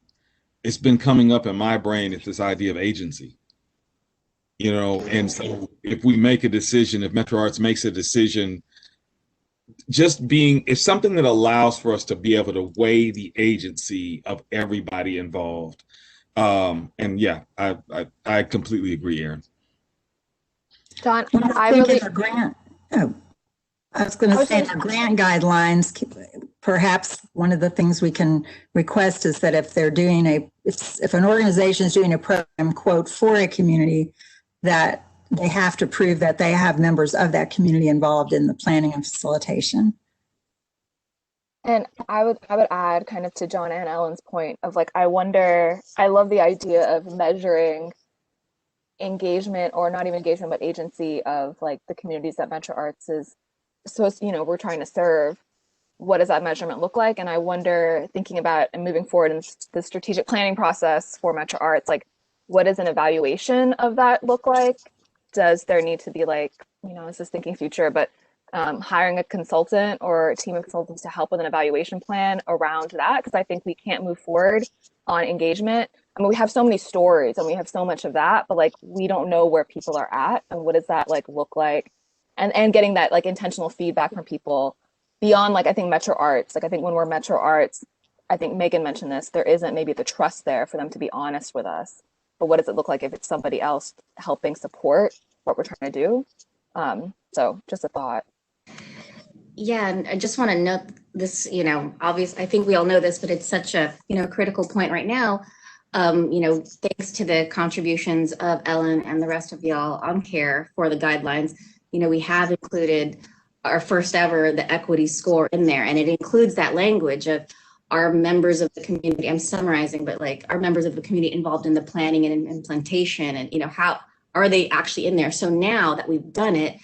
it's been coming up in my brain. It's this idea of agency, and so if we make a decision, if Metro Arts makes a decision, it's something that allows for us to be able to weigh the agency of everybody involved. And yeah, I completely agree, Aaron. John, I really grant. Oh, I was going to say, our grant guidelines, perhaps one of the things we can request is that if they're doing if an organization is doing a program, quote, for a community, that they have to prove that they have members of that community involved in the planning and facilitation. And I would add, kind of to John and Ellen's point, of like, I love the idea of measuring engagement, or not even engagement, but agency of like the communities that Metro Arts is supposed, we're trying to serve. What does that measurement look like? And I wonder, thinking about and moving forward in the strategic planning process for Metro Arts, like, what does an evaluation of that look like? Does there need to be, like, this is thinking future, but hiring a consultant or a team of consultants to help with an evaluation plan around that? Because I think we can't move forward on engagement. I mean, we have so many stories and we have so much of that, but like, we don't know where people are at and what does that like look like, and getting that like intentional feedback from people beyond, like, I think Metro Arts, like, I think when we're Metro Arts, I think Megan mentioned this, there isn't maybe the trust there for them to be honest with us. But what does it look like if it's somebody else helping support what we're trying to do? So just a thought. Yeah, and I just want to note this, obviously, I think we all know this, but it's such a, critical point right now. Thanks to the contributions of Ellen and the rest of y'all on C.A.R.E for the guidelines, we have included our first ever, the equity score in there. And it includes that language of our members of the community. I'm summarizing, but like our members of the community involved in the planning and implementation, and, how are they actually in there? So now that we've done it,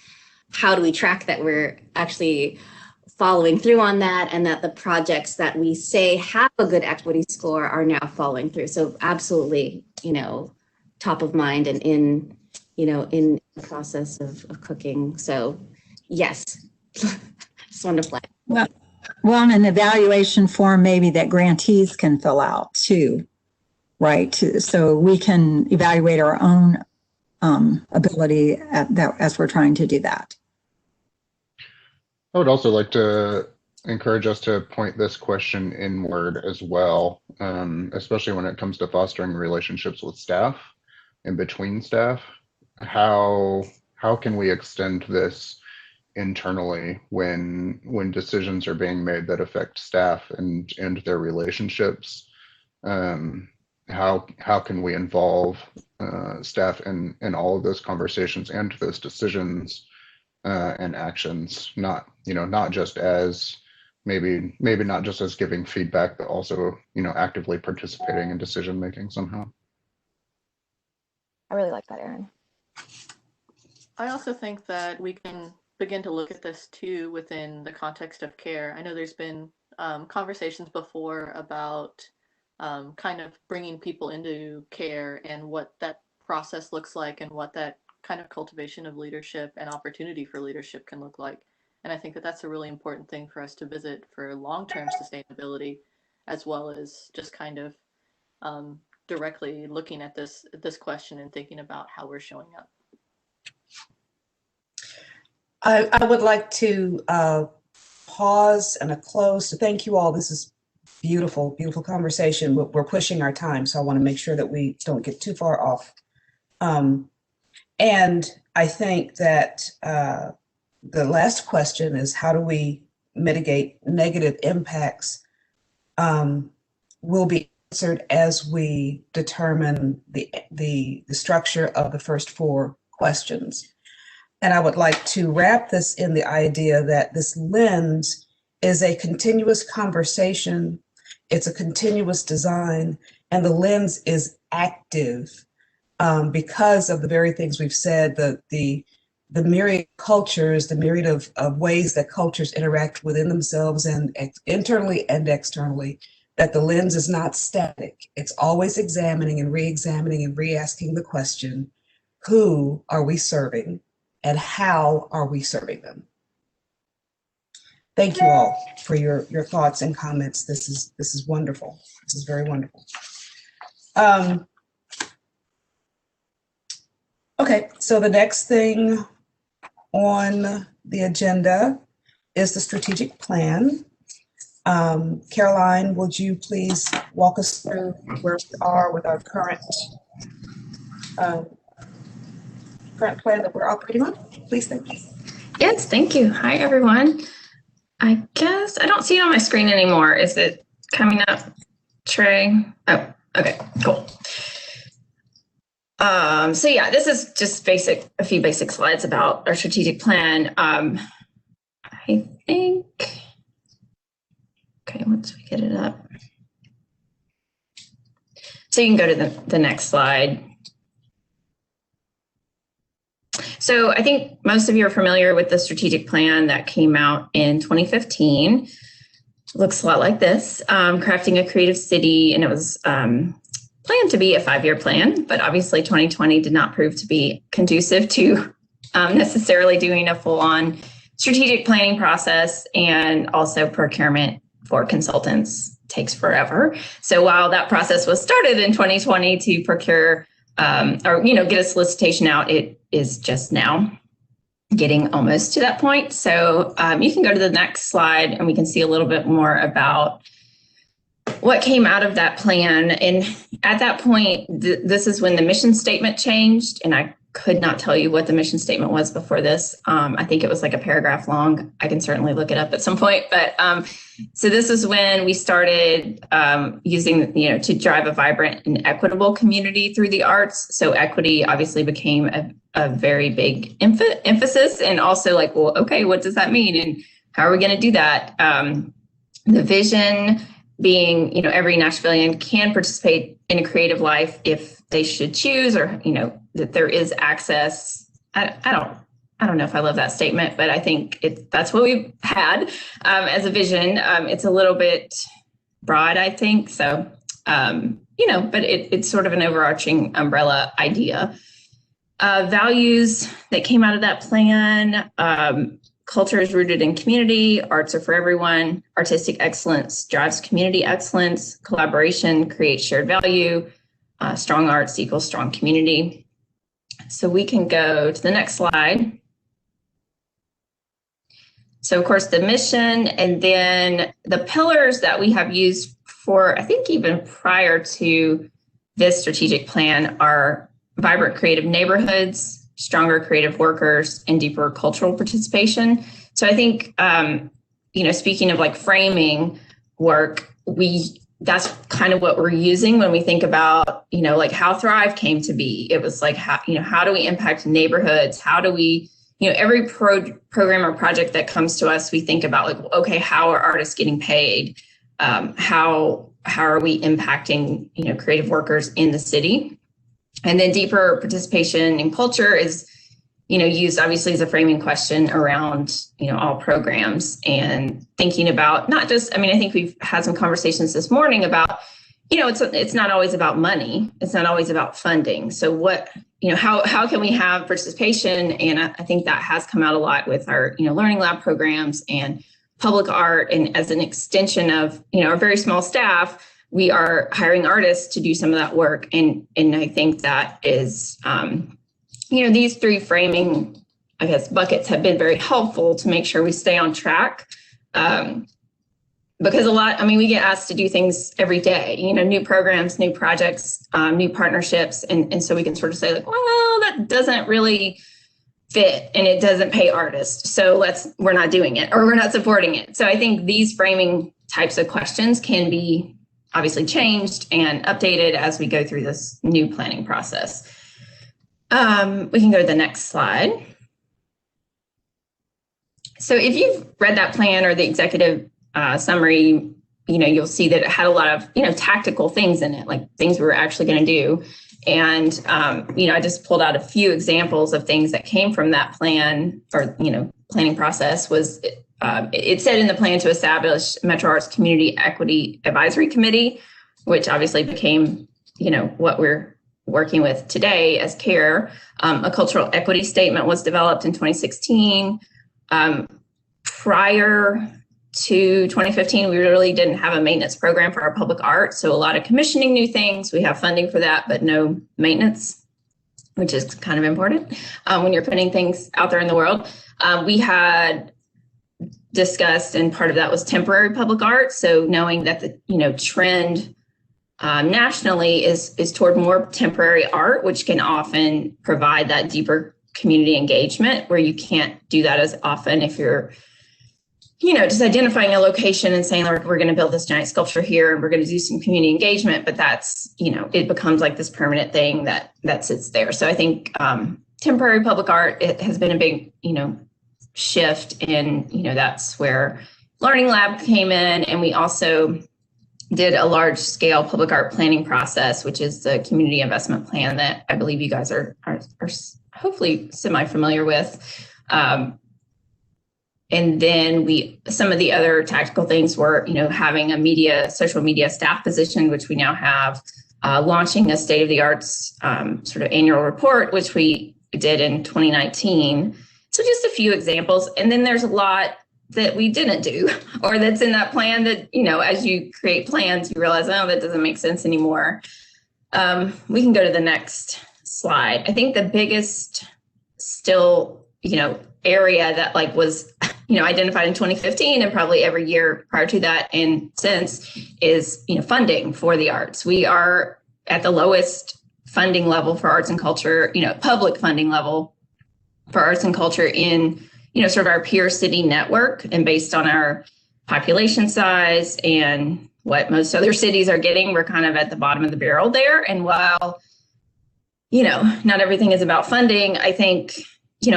how do we track that we're actually following through on that, and that the projects that we say have a good equity score are now following through? So absolutely, top of mind and in the process of cooking. So yes, just wanted to flag. Well, an evaluation form maybe that grantees can fill out too, right? So we can evaluate our own ability as we're trying to do that. I would also like to encourage us to point this question inward as well, especially when it comes to fostering relationships with staff and between staff. How can we extend this internally when decisions are being made that affect staff and their relationships? How can we involve staff in all of those conversations and those decisions and actions? Not just as maybe not just as giving feedback, but also actively participating in decision making somehow. I really like that, Aaron. I also think that we can begin to look at this too within the context of C.A.R.E. I know there's been conversations before about kind of bringing people into CARE and what that process looks like and what that kind of cultivation of leadership and opportunity for leadership can look like. And I think that that's a really important thing for us to visit for long-term sustainability, as well as just kind of directly looking at this question and thinking about how we're showing up. I would like to pause and close to thank you all. This is beautiful, beautiful conversation. We're pushing our time, so I want to make sure that we don't get too far off. And I think that the last question is, how do we mitigate negative impacts, will be answered as we determine the structure of the first 4 questions. And I would like to wrap this in the idea that this lens is a continuous conversation, it's a continuous design, and the lens is active because of the very things we've said, the myriad cultures, the myriad of ways that cultures interact within themselves and internally and externally, that the lens is not static. It's always examining and re-examining and re-asking the question, who are we serving and how are we serving them? Thank you all for your thoughts and comments. This is wonderful. This is very wonderful. Okay, so the next thing on the agenda is the strategic plan. Caroline, would you please walk us through where we are with our current plan that we're operating on? Please, thank you. Yes, thank you. Hi, everyone. I guess I don't see it on my screen anymore. Is it coming up, Trey? Oh, okay, cool. So yeah, this is just a few basic slides about our strategic plan. I think, okay, once we get it up. So you can go to the next slide. So I think most of you are familiar with the strategic plan that came out in 2015. Looks a lot like this, crafting a creative city, and it was planned to be a 5-year plan, but obviously 2020 did not prove to be conducive to necessarily doing a full-on strategic planning process, and also procurement for consultants takes forever. So while that process was started in 2020 to procure or get a solicitation out, it is just now getting almost to that point. So you can go to the next slide and we can see a little bit more about what came out of that plan. And at that point, this is when the mission statement changed, and I could not tell you what the mission statement was before this. I think it was like a paragraph long. I can certainly look it up at some point. But so this is when we started using, to drive a vibrant and equitable community through the arts. So equity obviously became a very big emphasis, and also like, well, okay, what does that mean? And how are we going to do that? The vision being, every Nashvilleian can participate in a creative life if they should choose, or, that there is access. I don't know if I love that statement, but I think that's what we've had as a vision. It's a little bit broad, I think. So, but it's sort of an overarching umbrella idea. Values that came out of that plan. Culture is rooted in community. Arts are for everyone. Artistic excellence drives community excellence. Collaboration creates shared value. Strong arts equals strong community. So we can go to the next slide. So of course the mission, and then the pillars that we have used for, I think even prior to this strategic plan, are vibrant creative neighborhoods, stronger creative workers, and deeper cultural participation. So I think, speaking of like framing work, that's kind of what we're using when we think about, like how Thrive came to be. It was like, how do we impact neighborhoods? How do we, every program or project that comes to us, we think about like, okay, how are artists getting paid? How are we impacting, creative workers in the city? And then deeper participation in culture is, used obviously as a framing question around, all programs, and thinking about not just, I think we've had some conversations this morning about, it's not always about money. It's not always about funding. So what, how can we have participation? And I think that has come out a lot with our, learning lab programs and public art. And as an extension of, our very small staff, we are hiring artists to do some of that work. And I think that is, these three framing, I guess, buckets have been very helpful to make sure we stay on track. Because we get asked to do things every day, new programs, new projects, new partnerships. And so we can sort of say like, well, that doesn't really fit and it doesn't pay artists. So we're not doing it or we're not supporting it. So I think these framing types of questions can be obviously changed and updated as we go through this new planning process. We can go to the next slide. So if you've read that plan or the executive summary, you'll see that it had a lot of, tactical things in it, like things we were actually going to do. And, I just pulled out a few examples of things that came from that plan or, planning process. Was it said in the plan to establish Metro Arts Community Equity Advisory Committee, which obviously became, what we're working with today as C.A.R.E. A cultural equity statement was developed in 2016. Prior to 2015, we really didn't have a maintenance program for our public art. So a lot of commissioning new things. We have funding for that, but no maintenance, which is kind of important when you're putting things out there in the world. We had discussed, and part of that was temporary public art. So knowing that the trend nationally is toward more temporary art, which can often provide that deeper community engagement where you can't do that as often if you're just identifying a location and saying, we're going to build this giant sculpture here and we're going to do some community engagement, but that's, it becomes like this permanent thing that sits there. So I think temporary public art, it has been a big, shift, and, that's where Learning Lab came in. And we also did a large scale public art planning process, which is the community investment plan that I believe you guys are hopefully semi-familiar with. And then some of the other tactical things were, having a social media staff position, which we now have, launching a state of the arts sort of annual report, which we did in 2019. So just a few examples. And then there's a lot that we didn't do, or that's in that plan that, as you create plans, you realize, oh, that doesn't make sense anymore. We can go to the next slide. I think the biggest still, area that was, identified in 2015 and probably every year prior to that and since is, funding for the arts. We are at the lowest funding level for arts and culture, public funding level for arts and culture in, sort of our peer city network, and based on our population size and what most other cities are getting, we're kind of at the bottom of the barrel there. And while, not everything is about funding, I think,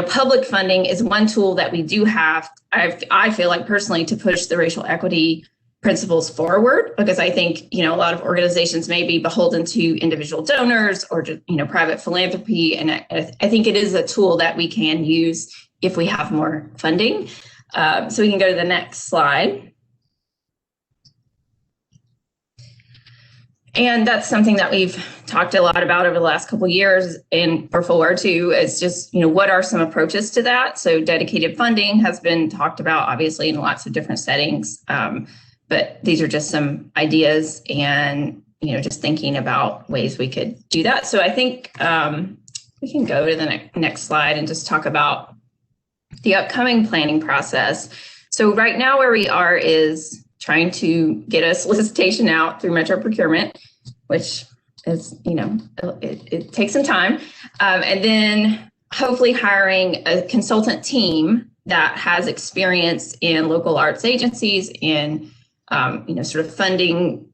public funding is one tool that we do have, I feel like personally, to push the racial equity principles forward, because I think, a lot of organizations may be beholden to individual donors or just, private philanthropy. And I think it is a tool that we can use if we have more funding. So we can go to the next slide. And that's something that we've talked a lot about over the last couple of years and for forward to is just, what are some approaches to that? So dedicated funding has been talked about, obviously, in lots of different settings. But these are just some ideas and, just thinking about ways we could do that. So I think we can go to the next slide and just talk about the upcoming planning process. So right now where we are is trying to get a solicitation out through Metro Procurement, which is, it takes some time. And then hopefully hiring a consultant team that has experience in local arts agencies in, sort of funding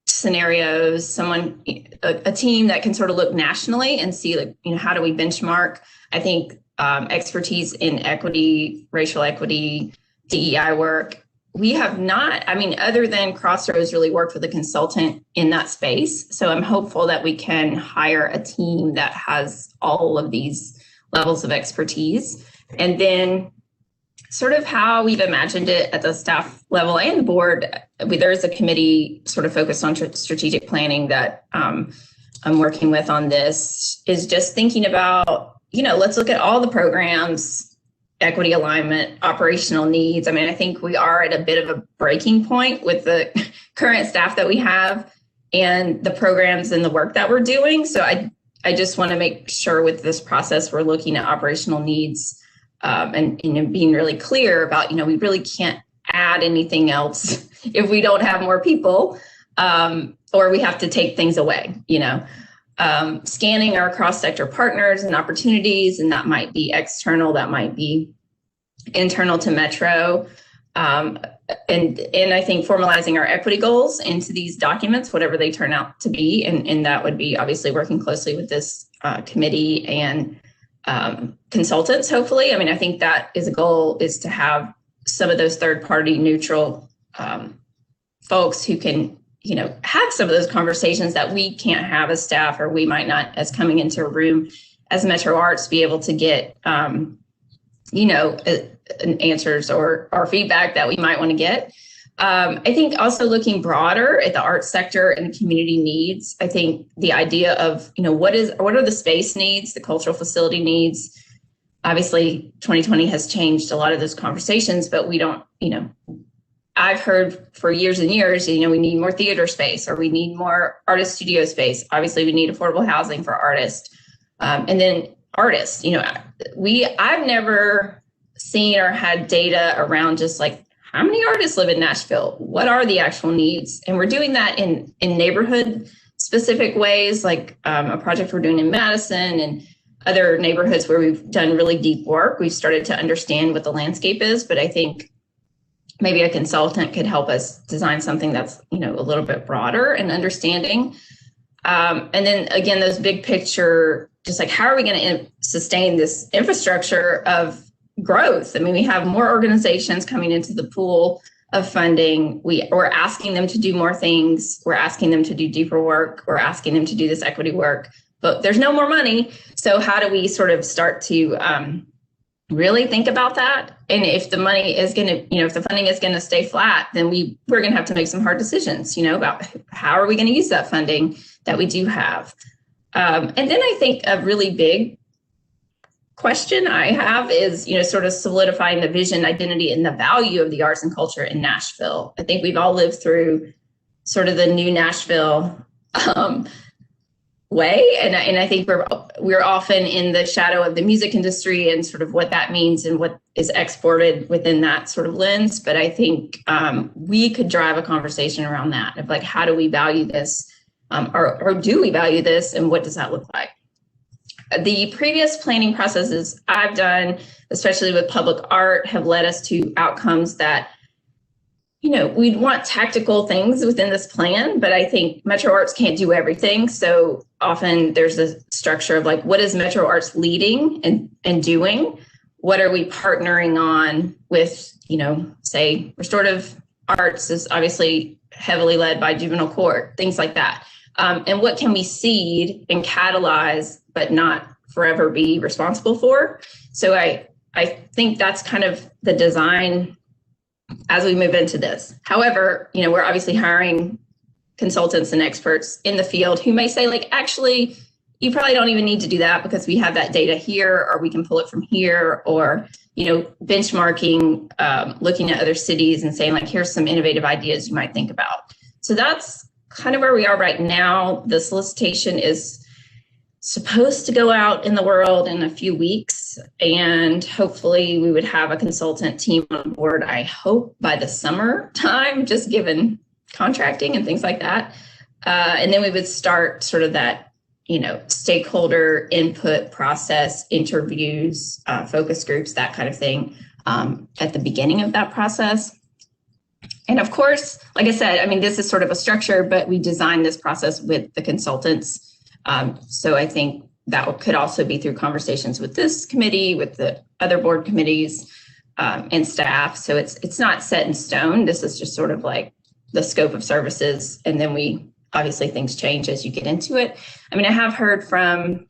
scenarios, a team that can sort of look nationally and see, how do we benchmark? I think expertise in equity, racial equity, DEI work. We have not, other than Crossroads, really worked with a consultant in that space. So I'm hopeful that we can hire a team that has all of these levels of expertise. And then sort of how we've imagined it at the staff level and the board, there's a committee sort of focused on strategic planning that I'm working with on this, is just thinking about, let's look at all the programs, equity alignment, operational needs. I mean, I think we are at a bit of a breaking point with the current staff that we have and the programs and the work that we're doing. So I just want to make sure with this process, we're looking at operational needs and being really clear about, we really can't add anything else if we don't have more people, or we have to take things away, scanning our cross-sector partners and opportunities, and that might be external, that might be internal to Metro. And I think formalizing our equity goals into these documents, whatever they turn out to be, and that would be obviously working closely with this committee and consultants, hopefully. I mean, I think that is a goal, is to have some of those third-party neutral folks who can, have some of those conversations that we can't have as staff, or we might not, as coming into a room as Metro Arts, be able to get, answers or feedback that we might want to get. I think also looking broader at the arts sector and community needs. I think the idea of, what are the space needs, the cultural facility needs. Obviously, 2020 has changed a lot of those conversations, but we don't, I've heard for years and years, we need more theater space, or we need more artist studio space. Obviously, we need affordable housing for artists. And then artists, I've never seen or had data around just like, how many artists live in Nashville? What are the actual needs? And we're doing that in neighborhood specific ways, like a project we're doing in Madison and other neighborhoods where we've done really deep work. We've started to understand what the landscape is, but I think maybe a consultant could help us design something that's, a little bit broader and understanding. And then again, those big picture, just like, how are we going to sustain this infrastructure of growth? I mean, we have more organizations coming into the pool of funding. We're asking them to do more things. We're asking them to do deeper work. We're asking them to do this equity work, but there's no more money. So how do we sort of start to really think about that? And if the money is going to, if the funding is going to stay flat, then we're going to have to make some hard decisions, about how are we going to use that funding that we do have. And then I think a really big question I have is, sort of solidifying the vision, identity, and the value of the arts and culture in Nashville. I think we've all lived through sort of the new Nashville way, and I think we're often in the shadow of the music industry and sort of what that means and what is exported within that sort of lens. But I think we could drive a conversation around that of like, how do we value this, or do we value this, and what does that look like? The previous planning processes I've done, especially with public art, have led us to outcomes that, we'd want tactical things within this plan, but I think Metro Arts can't do everything. So often there's a structure of like, what is Metro Arts leading and doing? What are we partnering on with, say, restorative arts is obviously heavily led by juvenile court, things like that. And what can we seed and catalyze, but not forever be responsible for? So I think that's kind of the design as we move into this. However, we're obviously hiring consultants and experts in the field who may say, like, actually, you probably don't even need to do that because we have that data here, or we can pull it from here, or, benchmarking, looking at other cities and saying, like, here's some innovative ideas you might think about. So that's kind of where we are right now. The solicitation is supposed to go out in the world in a few weeks, and hopefully we would have a consultant team on board, I hope, by the summer time, just given contracting and things like that. And then we would start sort of that, stakeholder input process, interviews, focus groups, that kind of thing, at the beginning of that process. And of course, like I said, I mean, this is sort of a structure, but we designed this process with the consultants. So I think that could also be through conversations with this committee, with the other board committees, and staff. So it's not set in stone. This is just sort of like the scope of services. And then obviously things change as you get into it. I mean, I have heard from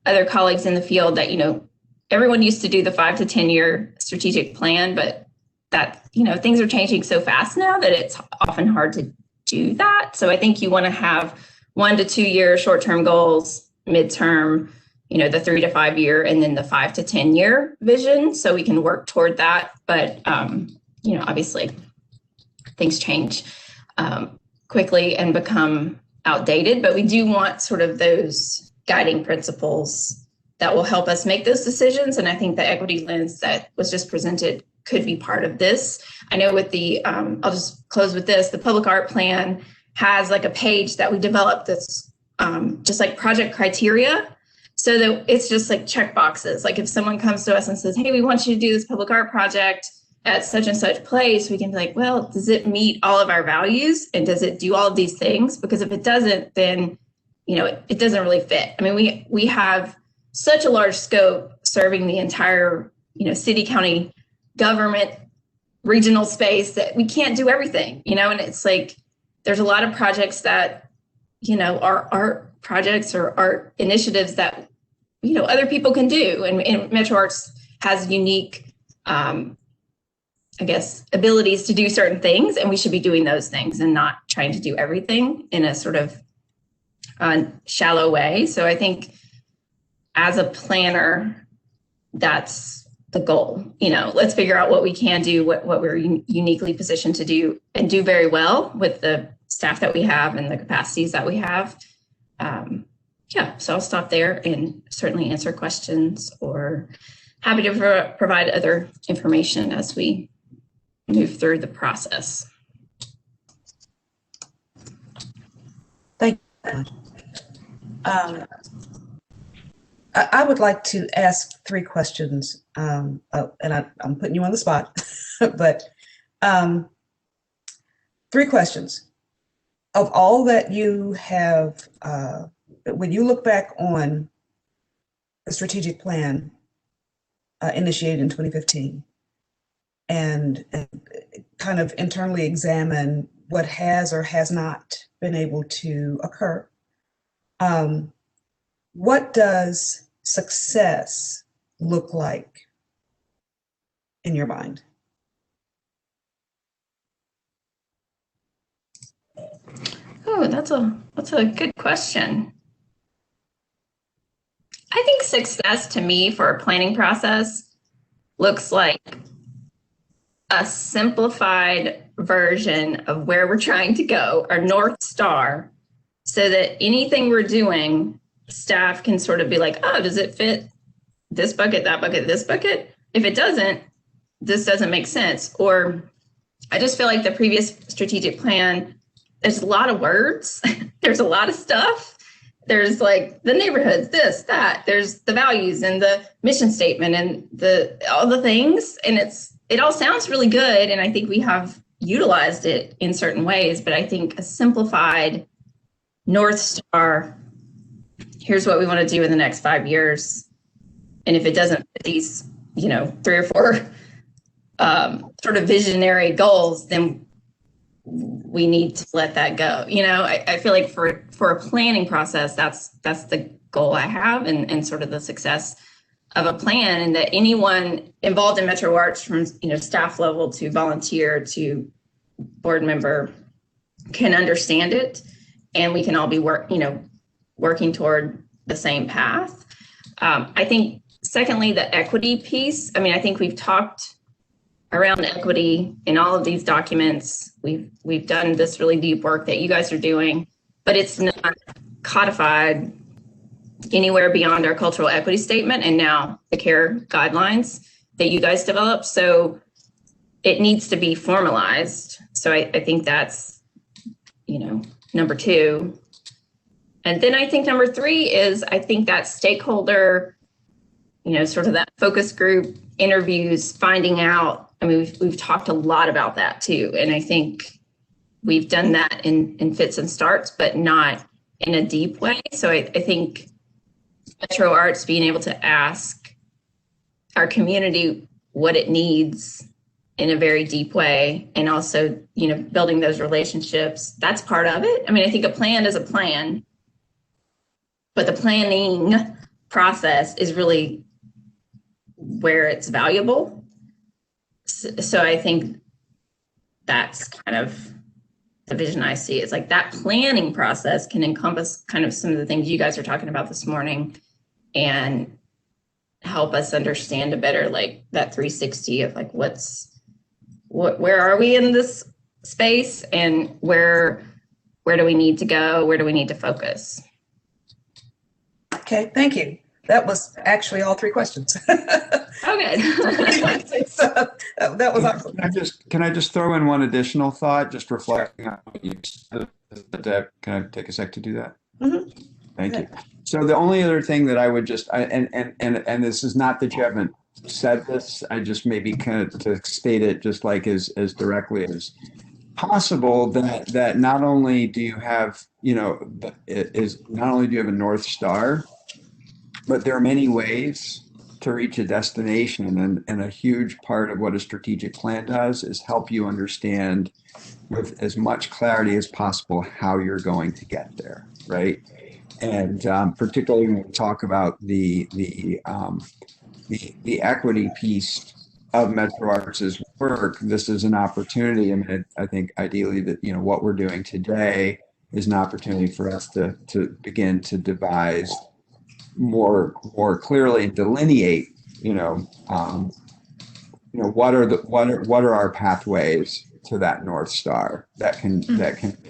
other colleagues in the field that, everyone used to do the 5 to 10 year strategic plan, but that, things are changing so fast now that it's often hard to do that. So I think you want to have 1 to 2 year short-term goals, midterm, the 3 to 5 year, and then the 5 to 10 year vision. So we can work toward that. But, obviously things change quickly and become outdated, but we do want sort of those guiding principles that will help us make those decisions. And I think the equity lens that was just presented could be part of this. I know with the, I'll just close with this, the public art plan has like a page that we developed that's just like project criteria. So that it's just like check boxes. Like if someone comes to us and says, hey, we want you to do this public art project at such and such place, we can be like, well, does it meet all of our values? And does it do all of these things? Because if it doesn't, then, it doesn't really fit. I mean, we have such a large scope serving the entire, city, county government, regional space that we can't do everything, and it's like, there's a lot of projects that, are art projects or art initiatives that, other people can do. And Metro Arts has unique, abilities to do certain things, and we should be doing those things and not trying to do everything in a sort of shallow way. So I think as a planner, that's the goal. Let's figure out what we can do, what we're uniquely positioned to do and do very well with the staff that we have and the capacities that we have. So I'll stop there and certainly answer questions, or happy to provide other information as we move through the process. Thank you. I would like to ask 3 questions, and I'm putting you on the spot, but 3 questions. Of all that you have, when you look back on the strategic plan initiated in 2015 and kind of internally examine what has or has not been able to occur, what does success look like in your mind? Oh, that's a good question. I think success to me for a planning process looks like a simplified version of where we're trying to go, our North Star, so that anything we're doing, staff can sort of be like, oh, does it fit this bucket, that bucket, this bucket? If it doesn't, this doesn't make sense. Or I just feel like the previous strategic plan, there's a lot of words, there's a lot of stuff. There's like the neighborhoods, this, that, there's the values and the mission statement and all the things. And it all sounds really good. And I think we have utilized it in certain ways, but I think a simplified North Star, here's what we want to do in the next 5 years. And if it doesn't fit these, 3 or 4 sort of visionary goals, then we need to let that go. I feel like for a planning process, that's the goal I have, and sort of the success of a plan, and that anyone involved in Metro Arts, from staff level to volunteer to board member, can understand it, and we can all be working toward the same path. I think secondly, the equity piece. I mean, I think we've talked around equity in all of these documents. We've done this really deep work that you guys are doing, but it's not codified anywhere beyond our cultural equity statement and now the C.A.R.E guidelines that you guys developed. So it needs to be formalized. So I think that's, number 2. And then I think number 3 is, I think that stakeholder, sort of that focus group interviews, finding out. I mean, we've talked a lot about that too. And I think we've done that in fits and starts, but not in a deep way. So I think Metro Arts being able to ask our community what it needs in a very deep way, and also, building those relationships, that's part of it. I mean, I think a plan is a plan, but the planning process is really where it's valuable. So I think that's kind of the vision I see. It's like that planning process can encompass kind of some of the things you guys are talking about this morning and help us understand a better, like that 360 of like where are we in this space and where do we need to go? Where do we need to focus? Okay, thank you. That was actually all 3 questions. Okay. That was awesome. Can I just throw in one additional thought, just reflecting on what you said? Can I take a sec to do that? Mm-hmm. Thank you. So the only other thing that I would just, and this is not that you haven't said this, I just maybe kind of to state it just like as directly as possible, that not only do you have, not only do you have a North Star, but there are many ways to reach a destination, and a huge part of what a strategic plan does is help you understand with as much clarity as possible how you're going to get there, right? And particularly when we talk about the equity piece of Metro Arts' work, this is an opportunity. I mean, I think ideally that what we're doing today is an opportunity for us to begin to devise more clearly and delineate, what are our pathways to that North Star that can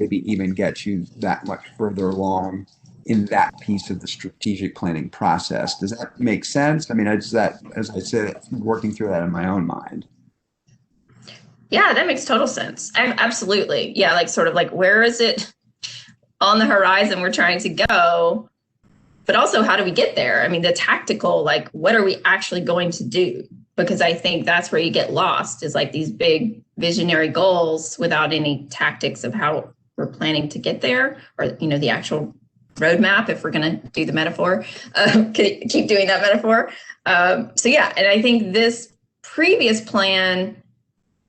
maybe even get you that much further along in that piece of the strategic planning process. Does that make sense? I mean, as I said, working through that in my own mind. Yeah, that makes total sense. Absolutely. Yeah, like sort of like where is it on the horizon we're trying to go? But also, how do we get there? I mean, the tactical, like, what are we actually going to do? Because I think that's where you get lost, is like these big visionary goals without any tactics of how we're planning to get there, or, the actual roadmap, if we're going to do the metaphor, keep doing that metaphor. So yeah, and I think this previous plan,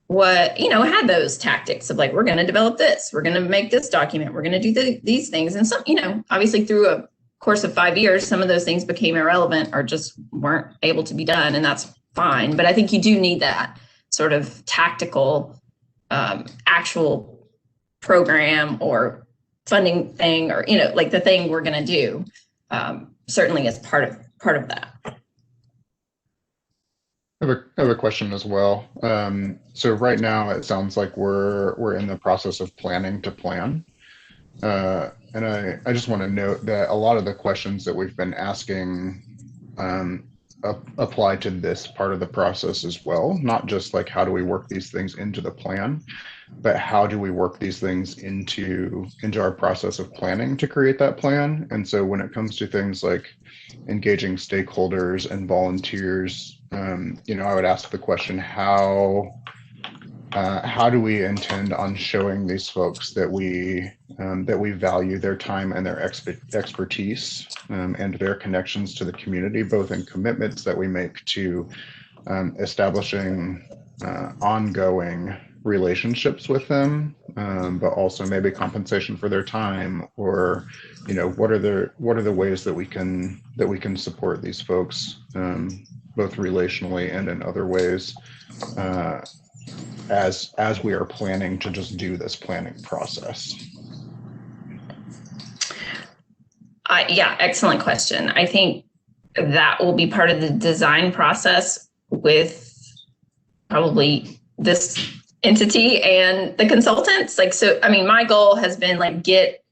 had those tactics of like, we're going to develop this, we're going to make this document, we're going to do these things. And some, obviously through a course of 5 years, some of those things became irrelevant or just weren't able to be done, and that's fine. But I think you do need that sort of tactical, actual program or funding thing, or like the thing we're going to do, certainly as part of that. I have a question as well. So right now it sounds like we're in the process of planning to plan. And I just want to note that a lot of the questions that we've been asking apply to this part of the process as well, not just like how do we work these things into the plan, but how do we work these things into our process of planning to create that plan. And so when it comes to things like engaging stakeholders and volunteers, I would ask the question, how do we intend on showing these folks that we value their time and their expertise and their connections to the community, both in commitments that we make to establishing ongoing relationships with them, but also maybe compensation for their time, or what are the ways that we can support these folks, both relationally and in other ways, as we are planning to just do this planning process. Yeah, excellent question. I think that will be part of the design process with probably this entity and the consultants. My goal has been like, get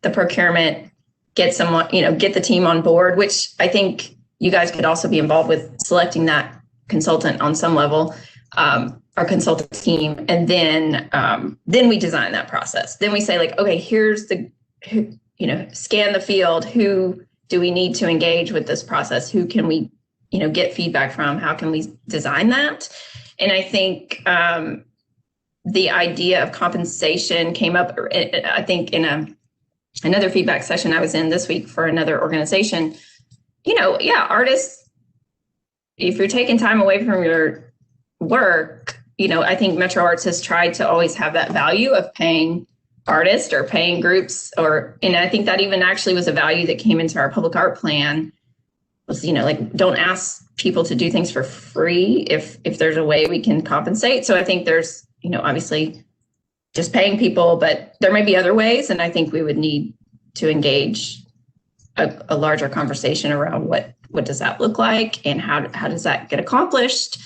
the procurement, get someone, get the team on board, which I think you guys could also be involved with selecting that consultant on some level, our consultant team. And then we design that process. Then we say like, okay, here's scan the field. Who do we need to engage with this process? Who can we, get feedback from? How can we design that? And I think the idea of compensation came up, I think, in another feedback session I was in this week for another organization. Artists, if you're taking time away from your work, I think Metro Arts has tried to always have that value of paying artists or paying groups, and I think that even actually was a value that came into our public art plan was, like, don't ask people to do things for free if there's a way we can compensate. So I think there's, obviously just paying people, but there may be other ways. And I think we would need to engage a larger conversation around what does that look like and how does that get accomplished?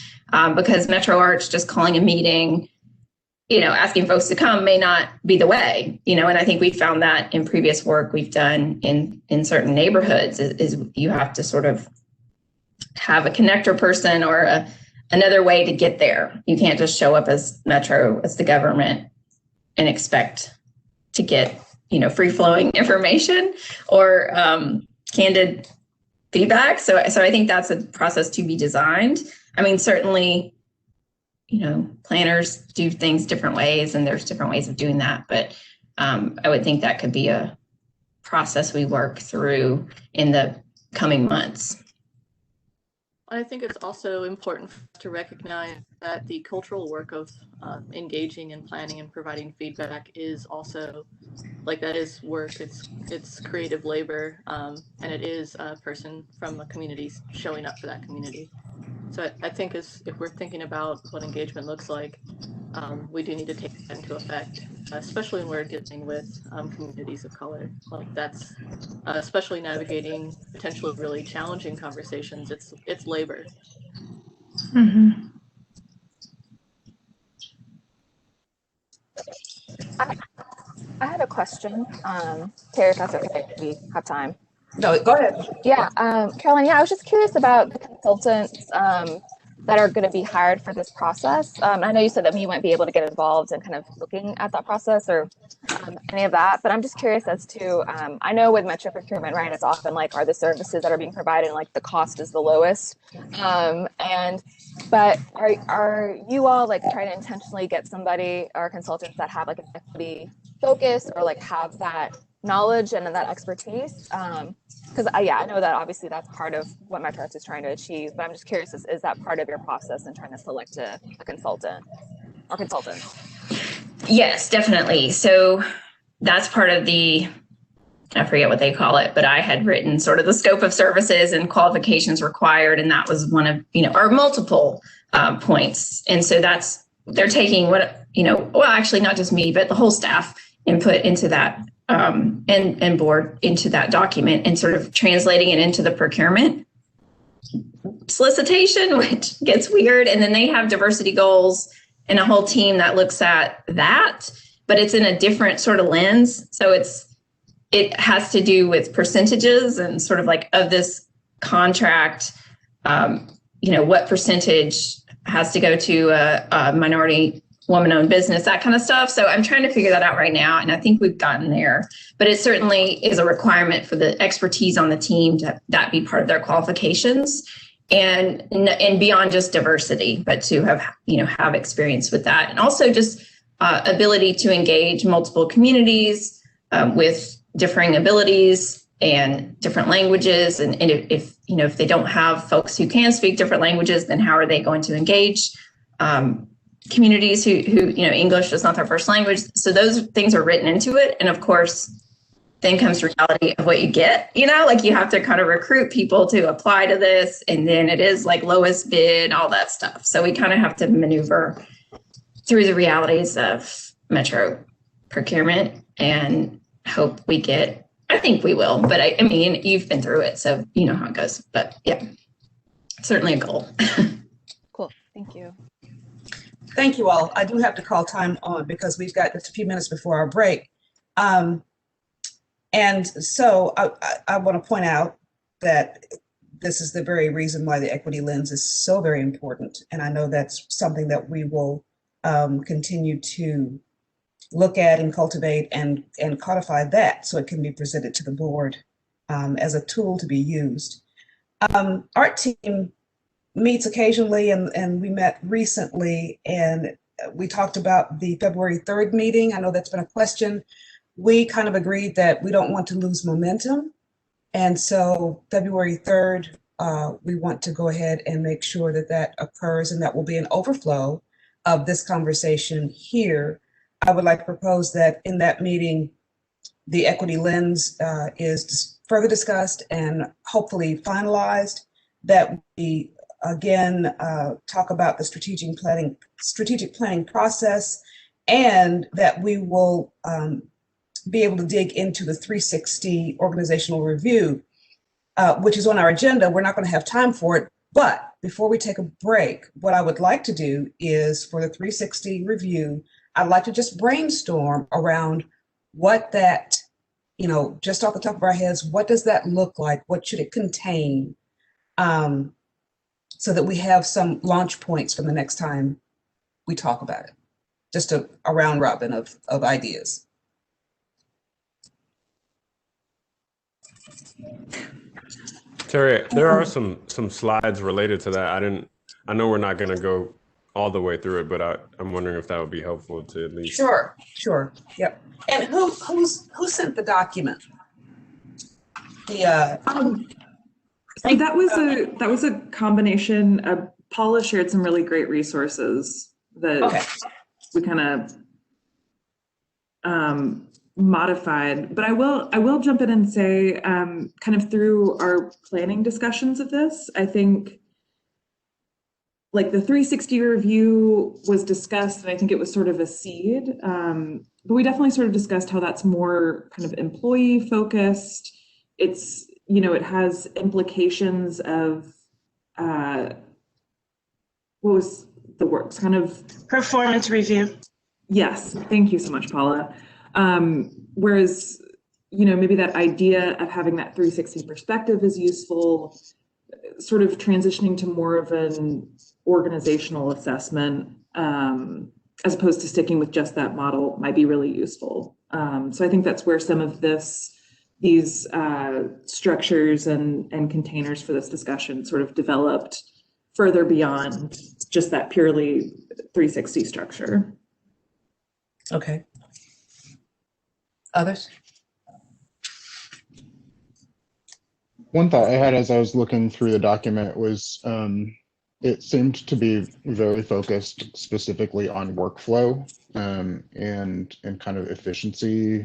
Because Metro Arts just calling a meeting, asking folks to come may not be the way, and I think we found that in previous work we've done in certain neighborhoods is you have to sort of have a connector person or another way to get there. You can't just show up as Metro, as the government, and expect to get, free-flowing information or candid feedback. So I think that's a process to be designed. I mean, certainly, planners do things different ways and there's different ways of doing that. But I would think that could be a process we work through in the coming months. I think it's also important to recognize that the cultural work of engaging and planning and providing feedback is also, that is work, it's creative labor, and it is a person from a community showing up for that community. So I think if we're thinking about what engagement looks like, we do need to take that into effect, especially when we're dealing with communities of color. That's especially navigating potentially really challenging conversations. It's labor. Mm-hmm. I had a question. Terry, if that's okay, if we have time. No, go ahead. Yeah, Caroline, I was just curious about the consultants that are going to be hired for this process. I know you said that we might be able to get involved in kind of looking at that process or any of that, but I'm just curious as to, I know with Metro procurement, right, it's often are the services that are being provided, the cost is the lowest. But are you all trying to intentionally get somebody or consultants that have an equity focus or have that knowledge and that expertise? Because I know that obviously that's part of what Metro Arts is trying to achieve, but I'm just curious, is that part of your process in trying to select a consultant or consultants? Yes, definitely. So that's part of I forget what they call it, but I had written sort of the scope of services and qualifications required, and that was one of, our multiple points. And so they're taking well, actually not just me, but the whole staff input into that and board into that document and sort of translating it into the procurement solicitation, which gets weird. And then they have diversity goals and a whole team that looks at that, but it's in a different sort of lens. So it has to do with percentages and sort of of this contract, what percentage has to go to a minority woman-owned business, that kind of stuff. So I'm trying to figure that out right now, and I think we've gotten there. But it certainly is a requirement for the expertise on the team to that be part of their qualifications, and beyond just diversity, but to have experience with that, and also just ability to engage multiple communities with differing abilities and different languages. And if they don't have folks who can speak different languages, then how are they going to engage communities who English is not their first language? So those things are written into it. And of course, then comes reality of what you get, you have to kind of recruit people to apply to this. And then it is lowest bid, all that stuff. So we kind of have to maneuver through the realities of Metro procurement and hope we get, I think we will, but I mean, you've been through it, so you know how it goes, but yeah, certainly a goal. Cool, thank you. Thank you all. I do have to call time on because we've got just a few minutes before our break. And so I want to point out that this is the very reason why the equity lens is so very important. And I know that's something that we will continue to look at and cultivate and codify that so it can be presented to the board as a tool to be used. Art team meets occasionally, and we met recently, and we talked about the February 3rd meeting. I know that's been a question. We kind of agreed that we don't want to lose momentum. And so February 3rd, we want to go ahead and make sure that that occurs, and that will be an overflow of this conversation here. I would like to propose that in that meeting, the equity lens is further discussed and hopefully finalized, that we again talk about the strategic planning process, and that we will be able to dig into the 360 organizational review, which is on our agenda. We're not going to have time for it, but before we take a break, what I would like to do is for the 360 review, I'd like to just brainstorm around what that, just off the top of our heads, what does that look like? What should it contain? So that we have some launch points for the next time we talk about it. Just a round robin of ideas. Terry, there are some slides related to that. I know we're not going to go all the way through it, but I'm wondering if that would be helpful to at least. Sure. Yep. And who sent the document? That was a combination of, Paula shared some really great resources that we kind of modified, but I will jump in and say, kind of through our planning discussions of this, I think like the 360 review was discussed, and I think it was sort of a seed, but we definitely sort of discussed how that's more kind of employee focused. It's, it has implications of, what was the words, kind of performance review. Yes, thank you so much, Paula. Whereas, maybe that idea of having that 360 perspective is useful, sort of transitioning to more of an organizational assessment, as opposed to sticking with just that model might be really useful. So I think that's where some of these structures and containers for this discussion sort of developed further beyond just that purely 360 structure. Okay. Others? One thought I had as I was looking through the document was it seemed to be very focused specifically on workflow and kind of efficiency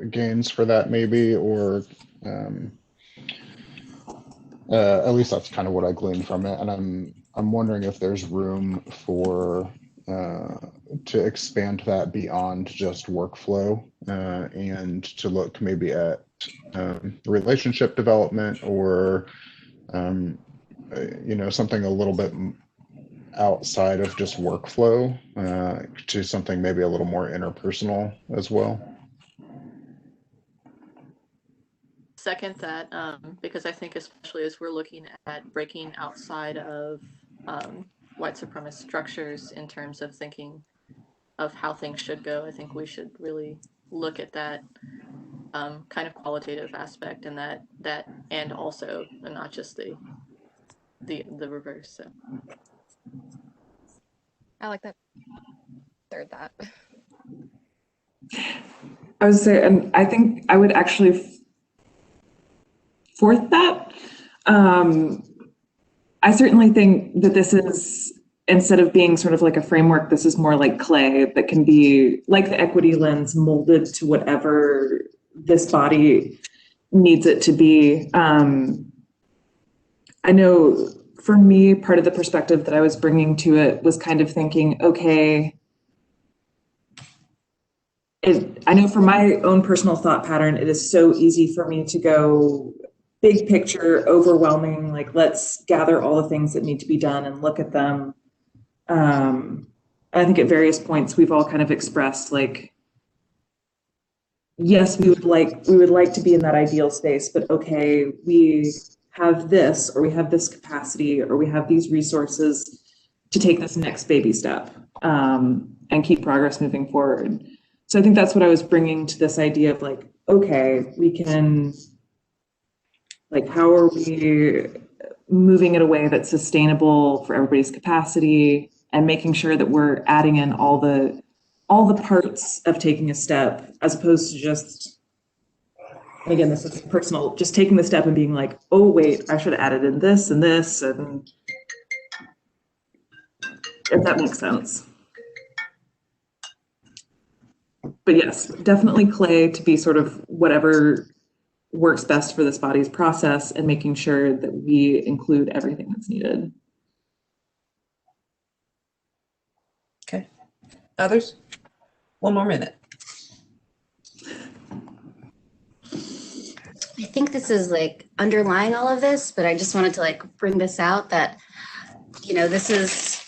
gains for that maybe, or at least that's kind of what I gleaned from it. And I'm wondering if there's room for to expand that beyond just workflow and to look maybe at relationship development or something a little bit outside of just workflow to something maybe a little more interpersonal as well. Second that, because I think especially as we're looking at breaking outside of white supremacist structures in terms of thinking of how things should go, I think we should really look at that kind of qualitative aspect, and that and also and not just the reverse. So I like that. Third that. I would say, and I think I would actually fourth that. I certainly think that this is, instead of being sort of like a framework, this is more like clay that can be like the equity lens, molded to whatever this body needs it to be. I know for me, part of the perspective that I was bringing to it was kind of thinking, okay, I know for my own personal thought pattern, it is so easy for me to go big picture, overwhelming, like let's gather all the things that need to be done and look at them. And I think at various points we've all kind of expressed like, yes, we would like to be in that ideal space, but okay, we have this, or we have this capacity, or we have these resources to take this next baby step and keep progress moving forward. So I think that's what I was bringing to this idea of like, okay, we can, like, how are we moving in a way that's sustainable for everybody's capacity and making sure that we're adding in all the parts of taking a step, as opposed to just, and again, this is personal, just taking the step and being like, oh, wait, I should have added in this and this, and if that makes sense. But yes, definitely clay to be sort of whatever works best for this body's process and making sure that we include everything that's needed. Okay. Others? One more minute. I think this is like underlying all of this, but I just wanted to like bring this out that, you know, this is,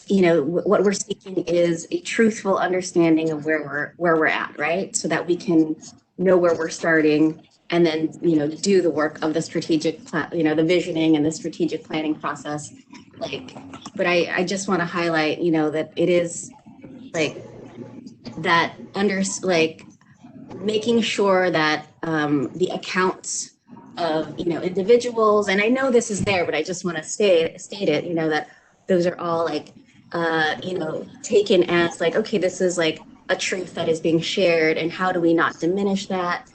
you know, what we're seeking is a truthful understanding of where we're at, right? So that we can know where we're starting and then, you know, do the work of the strategic plan, you know, the visioning and the strategic planning process. Like, but I just want to highlight, you know, that it is like that like making sure that the accounts of, you know, individuals, and I know this is there, but I just want to state it, you know, that those are all like, you know, taken as like, okay, this is like a truth that is being shared, and how do we not diminish that?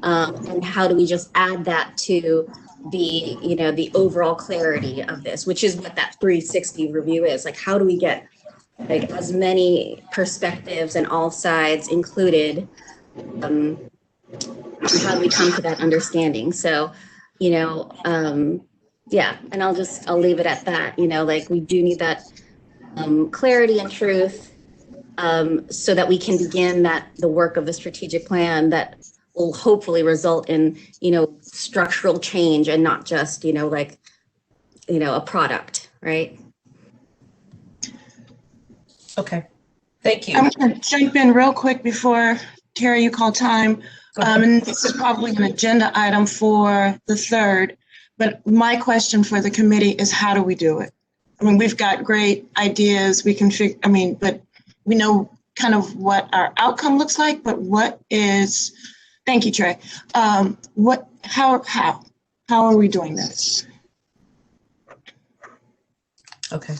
And how do we just add that to the, you know, the overall clarity of this, which is what that 360 review is. Like, how do we get like as many perspectives and all sides included? How do we come to that understanding? So, you know, yeah, and I'll leave it at that. You know, like we do need that clarity and truth, so that we can begin the work of the strategic plan that will hopefully result in, you know, structural change and not just, you know, like, you know, a product, right? Okay, thank you. I'm going to jump in real quick before, Terry, you call time. And this is probably an agenda item for the 3rd, but my question for the committee is, how do we do it? I mean, we've got great ideas. We can figure, I mean, but we know kind of what our outcome looks like, but what is, thank you, Trey. How are we doing this? Okay.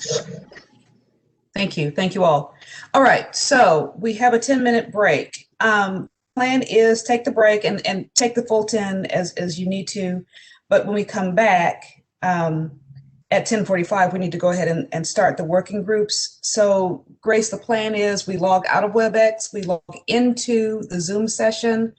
Thank you. Thank you all. All right. So we have a 10-minute break. Plan is take the break and take the full 10 as you need to. But when we come back at 10:45, we need to go ahead and start the working groups. So Grace, the plan is we log out of WebEx, we log into the Zoom session,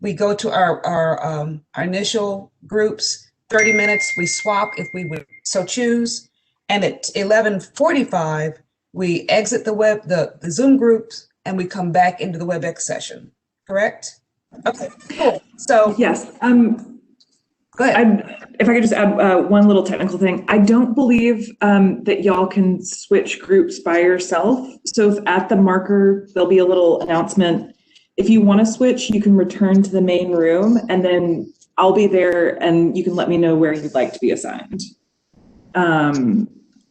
we go to our initial groups, 30 minutes, we swap if we would so choose. And at 11:45, we exit the Zoom groups and we come back into the WebEx session. Correct? Okay, cool. So yes, go ahead. If I could just add one little technical thing, I don't believe that y'all can switch groups by yourself. So if at the marker there'll be a little announcement. If you want to switch, you can return to the main room, and then I'll be there, and you can let me know where you'd like to be assigned.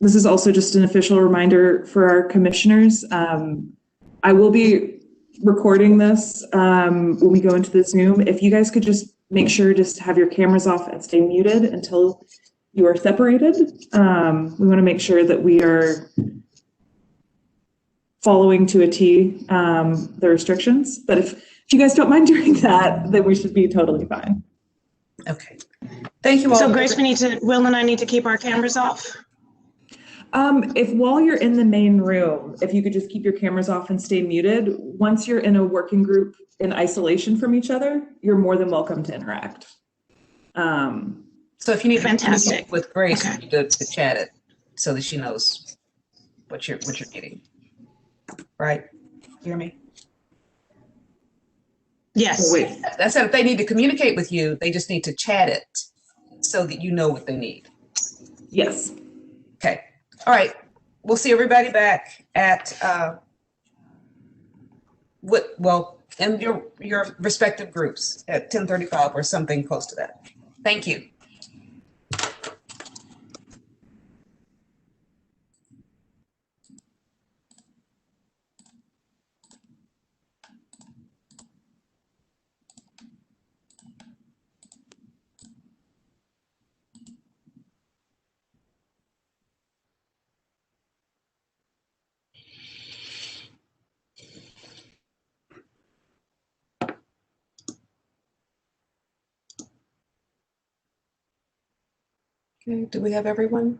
This is also just an official reminder for our commissioners. I will be recording this when we go into the Zoom. If you guys could just make sure just have your cameras off and stay muted until you are separated. We want to make sure that we are following to a T the restrictions. But if you guys don't mind doing that, then we should be totally fine. Okay. Thank you all. So Grace, Will and I need to keep our cameras off? If while you're in the main room, if you could just keep your cameras off and stay muted, once you're in a working group in isolation from each other, you're more than welcome to interact. So if you need to communicate with Grace, you need to chat it so that she knows what you're getting. Right? You hear me? Yes. Oh, wait. I said if they need to communicate with you, they just need to chat it so that you know what they need. Yes. Okay. All right. We'll see everybody back at in your respective groups at 10:35 or something close to that. Thank you. Okay, do we have everyone?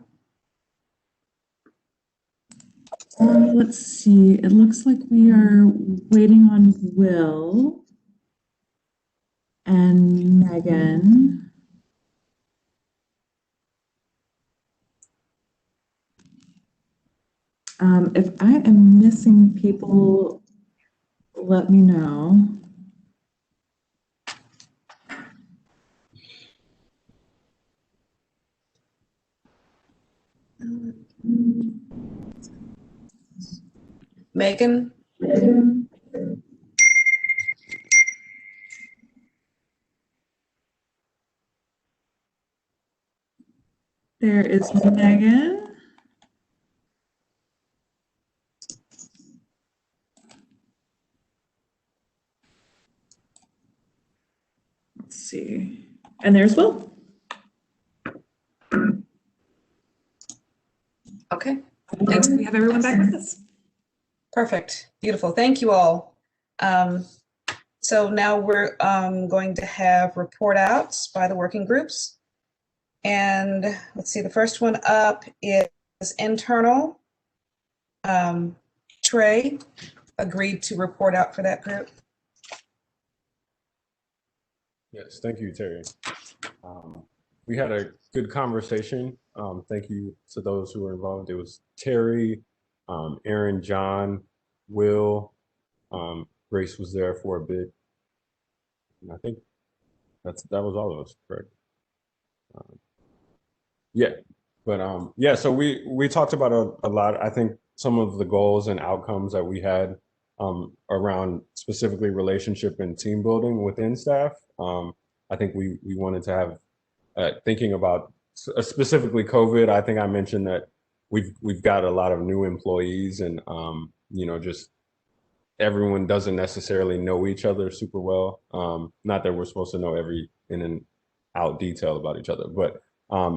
Let's see. It looks like we are waiting on Will. and Megan. If I am missing people, let me know. Megan? There is Megan. Let's see. And there's Will. Okay. Thanks. We have everyone back with us. Perfect. Beautiful. Thank you all. So now we're going to have report outs by the working groups. And let's see, the first one up is internal. Trey agreed to report out for that group. Yes, thank you, Terry. We had a good conversation. Thank you to those who were involved. It was Terry, Aaron, John, Will, Grace was there for a bit. And I think that was all of us, correct? Yeah, but yeah, so we talked about a lot. I think some of the goals and outcomes that we had around specifically relationship and team building within staff. I think we wanted to have thinking about specifically COVID. I think I mentioned that we've got a lot of new employees, and you know, just everyone doesn't necessarily know each other super well. Not that we're supposed to know every in and out detail about each other, but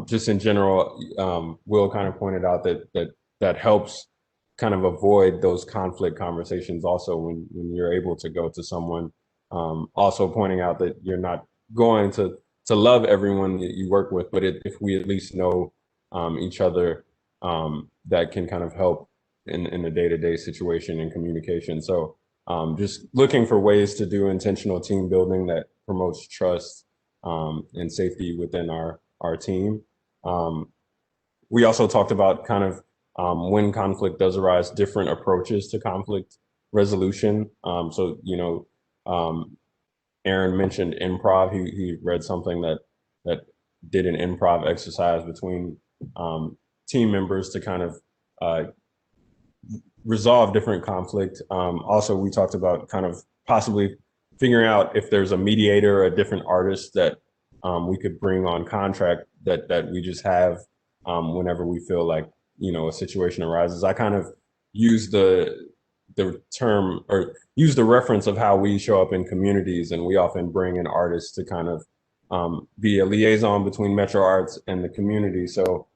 just in general, Will kind of pointed out that helps kind of avoid those conflict conversations also when you're able to go to someone. Also pointing out that you're not going to love everyone that you work with, but if we at least know each other, that can kind of help in the day-to-day situation and communication. So just looking for ways to do intentional team building that promotes trust and safety within our team. We also talked about kind of when conflict does arise, different approaches to conflict resolution. So, you know, Aaron mentioned improv. He read something that did an improv exercise between team members to kind of resolve different conflict. Also, we talked about kind of possibly figuring out if there's a mediator or a different artist that we could bring on contract that we just have whenever we feel like, you know, a situation arises. I kind of use the term or use the reference of how we show up in communities, and we often bring an artist to kind of be a liaison between Metro Arts and the community. So,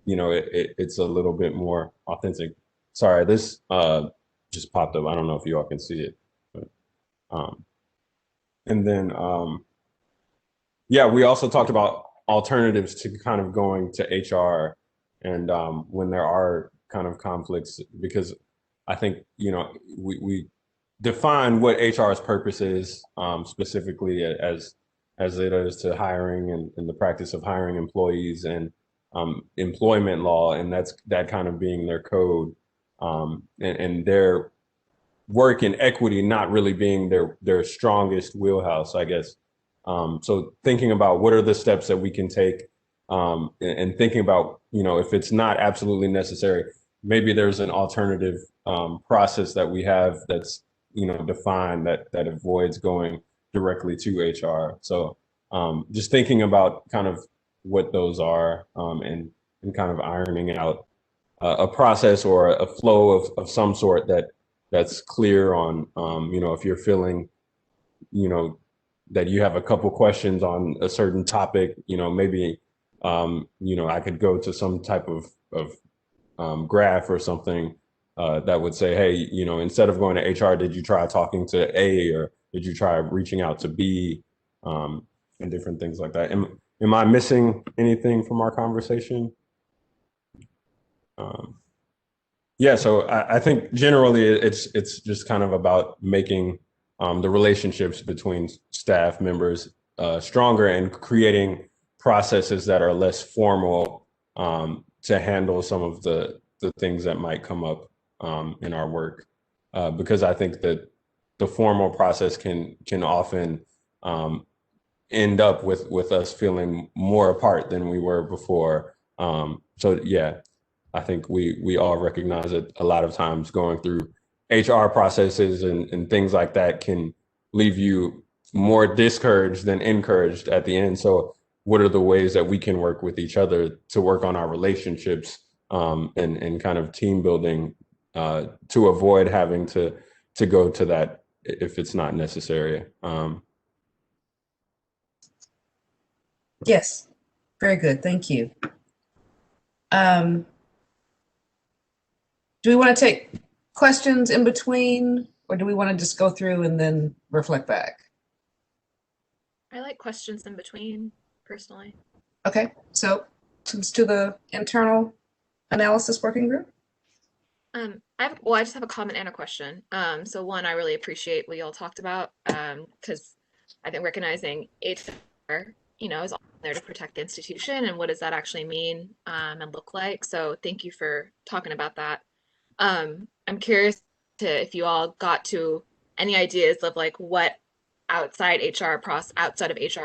you know, it's a little bit more authentic. Sorry, this just popped up. I don't know if you all can see it, but, and then, yeah, we also talked about alternatives to kind of going to HR and when there are kind of conflicts, because I think, you know, we define what HR's purpose is specifically as it is to hiring and the practice of hiring employees and employment law, and that kind of being their code and their work in equity not really being their strongest wheelhouse, I guess. So thinking about what are the steps that we can take and thinking about, you know, if it's not absolutely necessary, maybe there's an alternative process that we have that's, you know, defined that avoids going directly to HR. So just thinking about kind of what those are and kind of ironing out a process or a flow of some sort that's clear on, you know, if you're feeling, you know, that you have a couple questions on a certain topic, you know, maybe, you know, I could go to some type of graph or something that would say, hey, you know, instead of going to HR, did you try talking to A, or did you try reaching out to B, and different things like that. Am I missing anything from our conversation? Yeah, so I think generally it's just kind of about making the relationships between staff members stronger and creating processes that are less formal to handle some of the things that might come up in our work. Because I think that the formal process can often end up with us feeling more apart than we were before. So yeah, I think we all recognize that a lot of times going through HR processes and things like that can leave you more discouraged than encouraged at the end. So what are the ways that we can work with each other to work on our relationships and kind of team building to avoid having to go to that if it's not necessary. Yes, very good. Thank you. Do we want to take questions in between, or do we want to just go through and then reflect back? I like questions in between, personally. Okay, so let's do the internal analysis working group. I just have a comment and a question. So one, I really appreciate what you all talked about, because I think recognizing HR, is all there to protect the institution, and what does that actually mean and look like. So thank you for talking about that. I'm curious if you all got to any ideas of like what outside of HR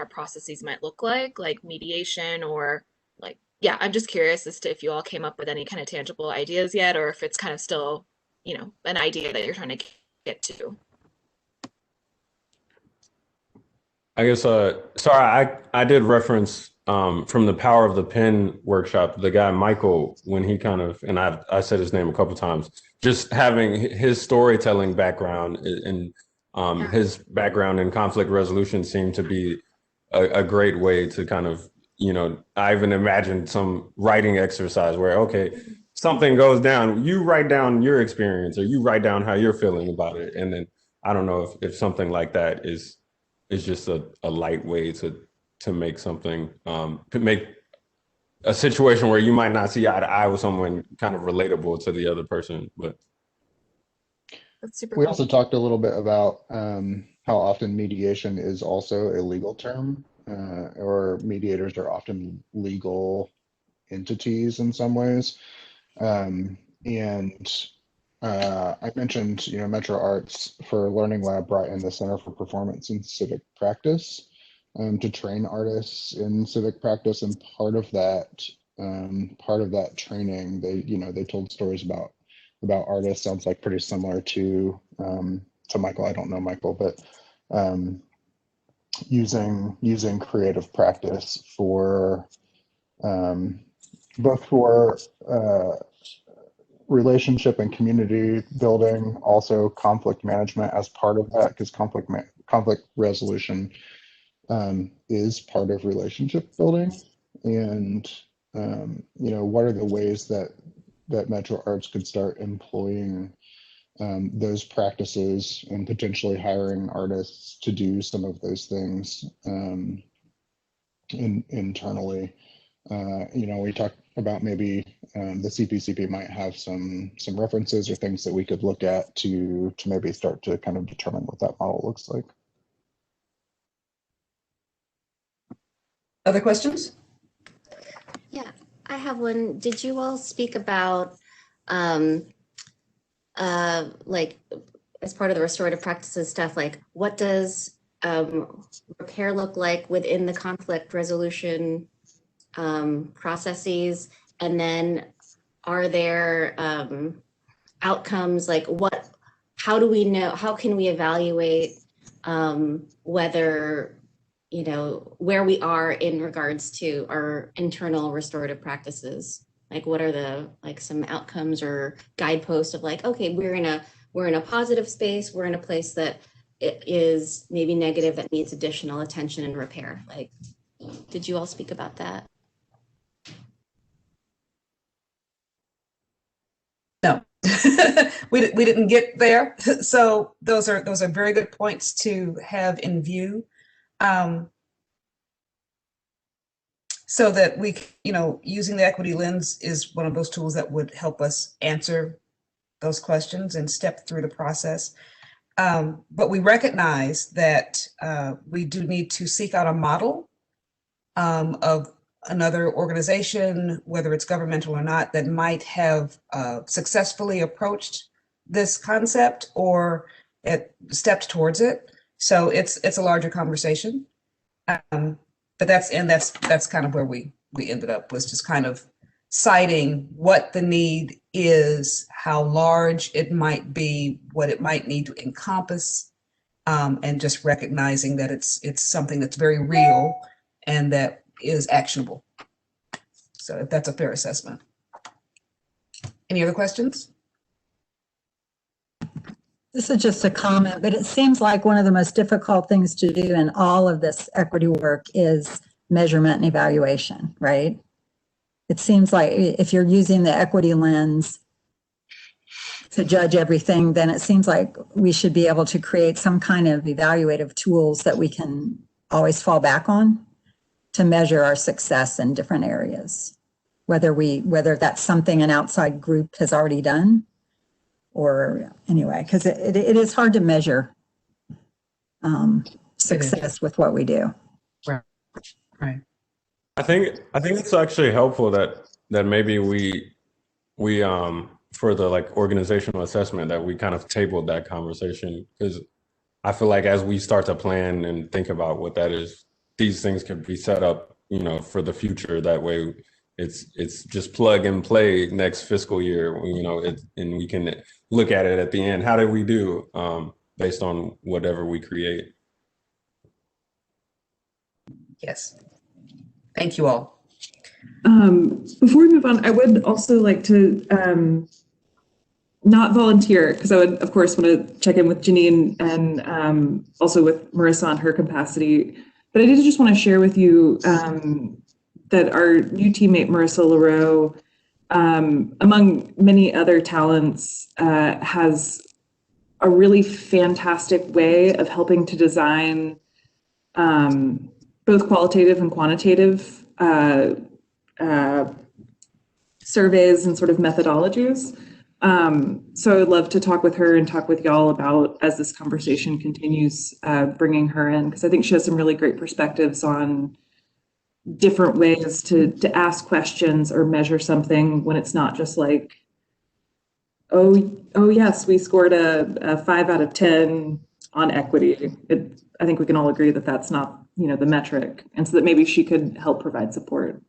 processes might look like mediation or yeah, I'm just curious as to if you all came up with any kind of tangible ideas yet, or if it's kind of still, an idea that you're trying to get to. I guess, sorry, I did reference from the Power of the Pen workshop, the guy, Michael, when he kind of, and I said his name a couple times, just having his storytelling background and his background in conflict resolution seemed to be a great way to kind of, I even imagined some writing exercise where, okay, something goes down, you write down your experience or you write down how you're feeling about it. And then I don't know if something like that is just a light way to make something, to make a situation where you might not see eye to eye with someone kind of relatable to the other person. But that's super we cool. also talked a little bit about how often mediation is also a legal term, or mediators are often legal entities in some ways. And I mentioned, Metro Arts for Learning Lab brought in the Center for Performance and Civic Practice to train artists in civic practice, and part of that training, they told stories about artists. Sounds like pretty similar to Michael. I don't know Michael, but using creative practice for both for relationship and community building, also conflict management as part of that, because conflict resolution is part of relationship building. And what are the ways that Metro Arts could start employing those practices and potentially hiring artists to do some of those things internally. We talked about maybe the CPCP might have some references or things that we could look at to maybe start to kind of determine what that model looks like. Other questions? Yeah, I have one. Did you all speak about like as part of the restorative practices stuff, like what does repair look like within the conflict resolution processes? And then are there outcomes, like how do we know, how can we evaluate whether, where we are in regards to our internal restorative practices? Like what are the, some outcomes or guideposts of okay, we're in a positive space, we're in a place that it is maybe negative that needs additional attention and repair. Did you all speak about that? No, we didn't get there. So those are very good points to have in view, so that we, using the equity lens is one of those tools that would help us answer those questions and step through the process. But we recognize that we do need to seek out a model of another organization, whether it's governmental or not, that might have successfully approached this concept or stepped towards it. So it's a larger conversation. But that's kind of where we ended up, was just kind of citing what the need is, how large it might be, what it might need to encompass, and just recognizing that it's something that's very real and that is actionable. So if that's a fair assessment. Any other questions? This is just a comment, but it seems like one of the most difficult things to do in all of this equity work is measurement and evaluation, right? It seems like if you're using the equity lens to judge everything, then it seems like we should be able to create some kind of evaluative tools that we can always fall back on to measure our success in different areas, whether that's something an outside group has already done, or anyway, because it is hard to measure success with what we do. Right. I think it's actually helpful that maybe we for the like organizational assessment that we kind of tabled that conversation, because I feel like as we start to plan and think about what that is, these things can be set up, for the future. That way it's just plug and play next fiscal year, and we can look at it at the end. How did we do based on whatever we create? Yes. Thank you all. Before we move on, I would also like to not volunteer, because I would, of course, want to check in with Janine and also with Marissa on her capacity. But I did just want to share with you that our new teammate, Marissa Leroux, among many other talents, has a really fantastic way of helping to design both qualitative and quantitative surveys and sort of methodologies. So I would love to talk with her and talk with y'all about, as this conversation continues, bringing her in, because I think she has some really great perspectives on different ways to ask questions or measure something when it's not just like, oh yes, we scored a 5 out of 10 on equity. I think we can all agree that that's not, the metric, and so that maybe she could help provide support.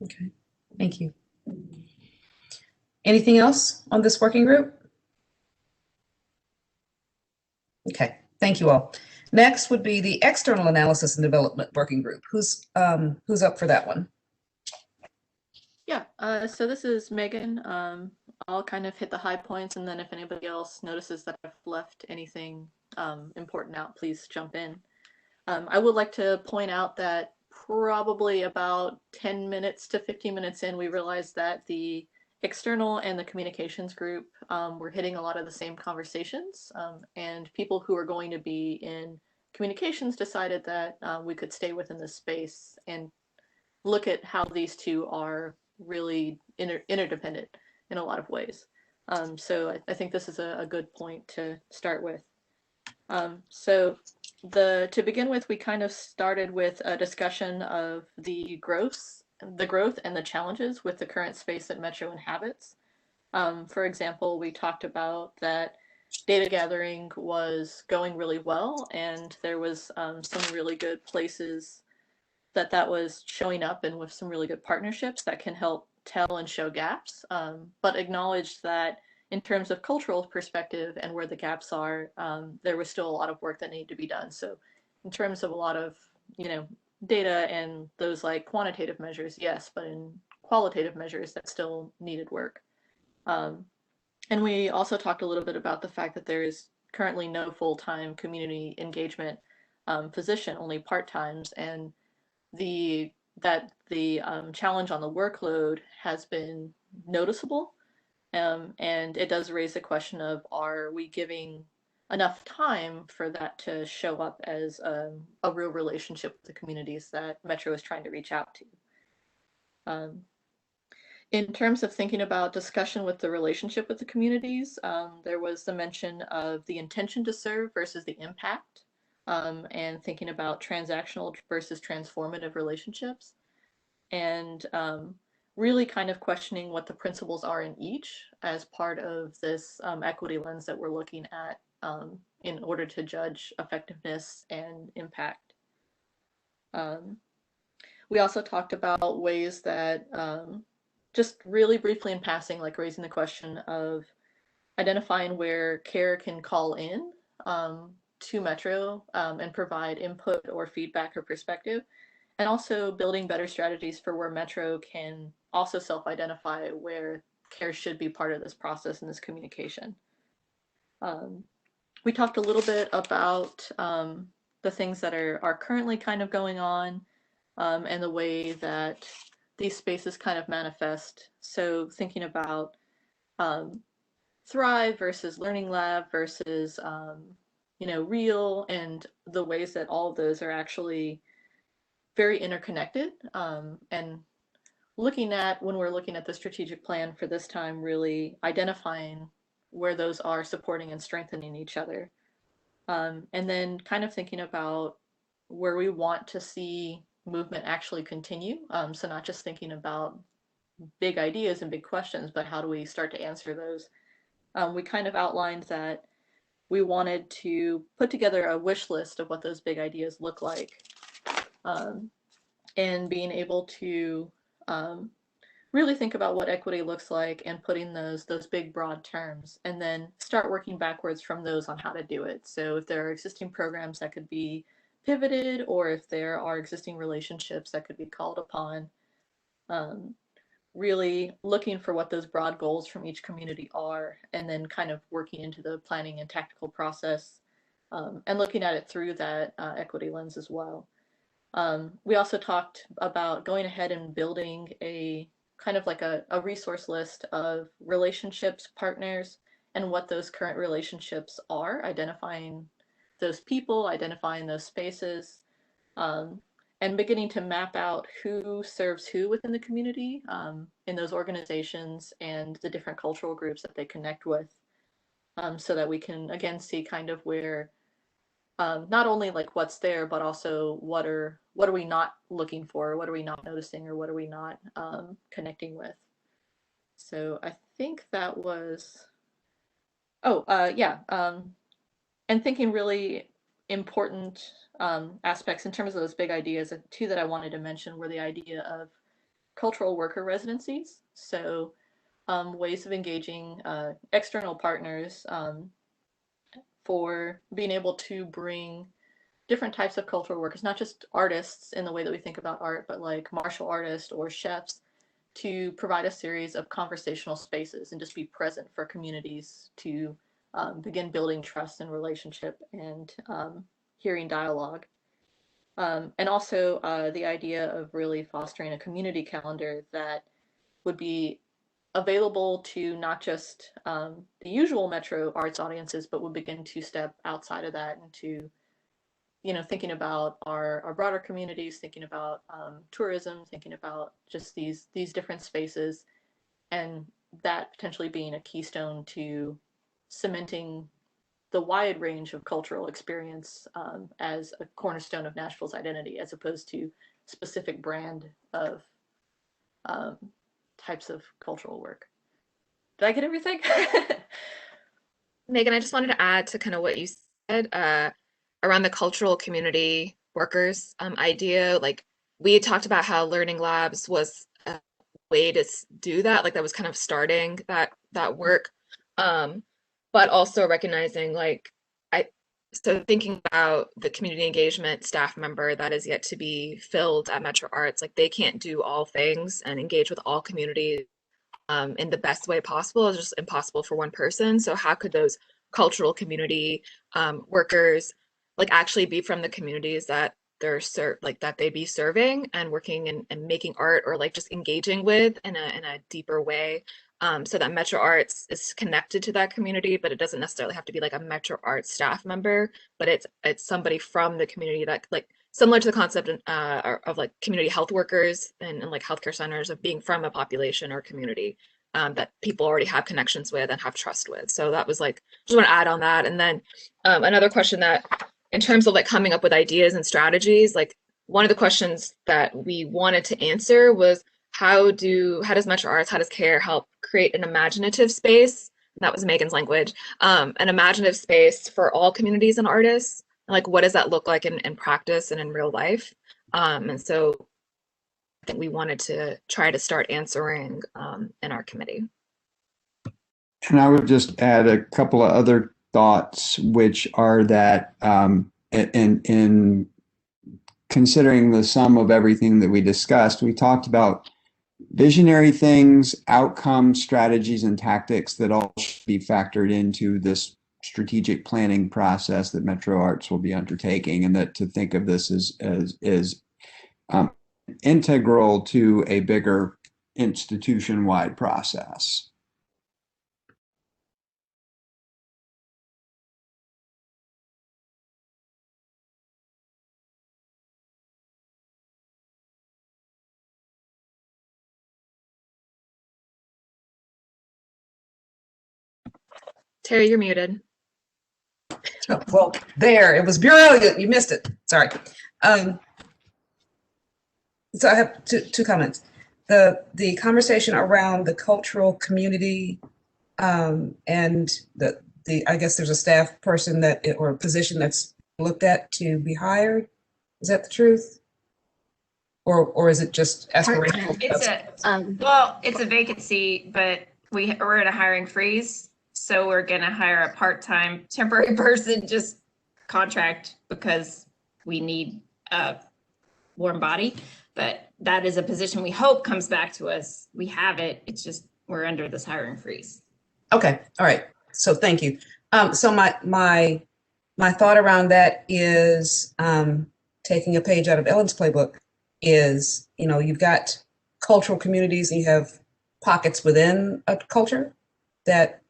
Okay, thank you. Anything else on this working group? Okay, thank you all. Next would be the External Analysis and Development Working Group. Who's up for that one? Yeah, so this is Megan. I'll kind of hit the high points, and then if anybody else notices that I've left anything important out, please jump in. I would like to point out that probably about 10 minutes to 15 minutes in, we realized that the external and the communications group were hitting a lot of the same conversations, and people who are going to be in communications decided that we could stay within this space and look at how these two are really interdependent in a lot of ways. So I think this is a good point to start with. To begin with, we kind of started with a discussion of the growth and the challenges with the current space that Metro inhabits. For example, we talked about that data gathering was going really well, and there was some really good places that was showing up, and with some really good partnerships that can help tell and show gaps, but acknowledged that in terms of cultural perspective and where the gaps are, there was still a lot of work that needed to be done. So in terms of a lot of, data and those like quantitative measures, yes, but in qualitative measures, that still needed work. And we also talked a little bit about the fact that there is currently no full-time community engagement position, only part-times, and the challenge on the workload has been noticeable. And it does raise the question of, are we giving enough time for that to show up as a real relationship with the communities that Metro is trying to reach out to? In terms of thinking about discussion with the relationship with the communities, there was the mention of the intention to serve versus the impact, and thinking about transactional versus transformative relationships, and really kind of questioning what the principles are in each as part of this equity lens that we're looking at in order to judge effectiveness and impact. We also talked about ways that just really briefly in passing, like raising the question of identifying where C.A.R.E can call in to Metro and provide input or feedback or perspective, and also building better strategies for where Metro can also self-identify where C.A.R.E should be part of this process and this communication. We talked a little bit about the things that are currently kind of going on and the way that these spaces kind of manifest. So thinking about Thrive versus Learning Lab versus, Real, and the ways that all of those are actually very interconnected. And looking at, when we're looking at the strategic plan for this time, really identifying where those are supporting and strengthening each other. And then kind of thinking about where we want to see movement actually continue. So not just thinking about big ideas and big questions, but how do we start to answer those? We kind of outlined that we wanted to put together a wish list of what those big ideas look like, and being able to really think about what equity looks like and putting those big broad terms, and then start working backwards from those on how to do it. So if there are existing programs that could be pivoted, or if there are existing relationships that could be called upon, really looking for what those broad goals from each community are, and then kind of working into the planning and tactical process, and looking at it through that equity lens as well. We also talked about going ahead and building a kind of like a resource list of relationships, partners, and what those current relationships are, identifying those people, identifying those spaces, and beginning to map out who serves who within the community, in those organizations and the different cultural groups that they connect with, so that we can again see kind of where not only like what's there, but also what are we not looking for, what are we not noticing, or what are we not connecting with. So I think that was, and thinking really important aspects in terms of those big ideas. Two that I wanted to mention were the idea of cultural worker residencies. So ways of engaging external partners for being able to bring different types of cultural workers, not just artists in the way that we think about art, but like martial artists or chefs, to provide a series of conversational spaces and just be present for communities to begin building trust and relationship and hearing dialogue. And also the idea of really fostering a community calendar that would be available to not just the usual Metro arts audiences, but would begin to step outside of that into, thinking about our broader communities, thinking about tourism, thinking about just these different spaces, and that potentially being a keystone to cementing the wide range of cultural experience as a cornerstone of Nashville's identity, as opposed to specific brand of types of cultural work. Did I get everything? Megan, I just wanted to add to kind of what you said around the cultural community workers idea. Like, we had talked about how Learning Labs was a way to do that, like that was kind of starting that work, but also recognizing so thinking about the community engagement staff member that is yet to be filled at Metro Arts, like they can't do all things and engage with all communities in the best way possible. It's just impossible for one person. So how could those cultural community workers like actually be from the communities that they're that they be serving and working and making art, or like just engaging with in a deeper way, so that Metro Arts is connected to that community, but it doesn't necessarily have to be like a Metro Arts staff member, but it's somebody from the community that like similar to the concept of like community health workers and like healthcare centers, of being from a population or community that people already have connections with and have trust with. So that was like, just want to add on that. And then another question that, in terms of like coming up with ideas and strategies, like one of the questions that we wanted to answer was, how does Metro Arts, how does C.A.R.E help create an imaginative space? That was Megan's language, an imaginative space for all communities and artists. Like, what does that look like in practice and in real life? And so I think we wanted to try to start answering in our committee. And I would just add a couple of other thoughts, which are that in considering the sum of everything that we discussed, we talked about visionary things, outcomes, strategies, and tactics that all should be factored into this strategic planning process that Metro Arts will be undertaking, and that to think of this as integral to a bigger institution-wide process. Terry, you're muted. Oh, well, there, it was brilliant. You missed it. Sorry. So I have two comments. The conversation around the cultural community and I guess there's a staff person or a position that's looked at to be hired. Is that the truth? Or is it just aspirational? It's a vacancy, but we're in a hiring freeze. So we're gonna hire a part-time temporary person, just contract, because we need a warm body. But that is a position we hope comes back to us. We have it. It's just we're under this hiring freeze. Okay. All right. So thank you. So my thought around that is taking a page out of Ellen's playbook is, you've got cultural communities and you have pockets within a culture that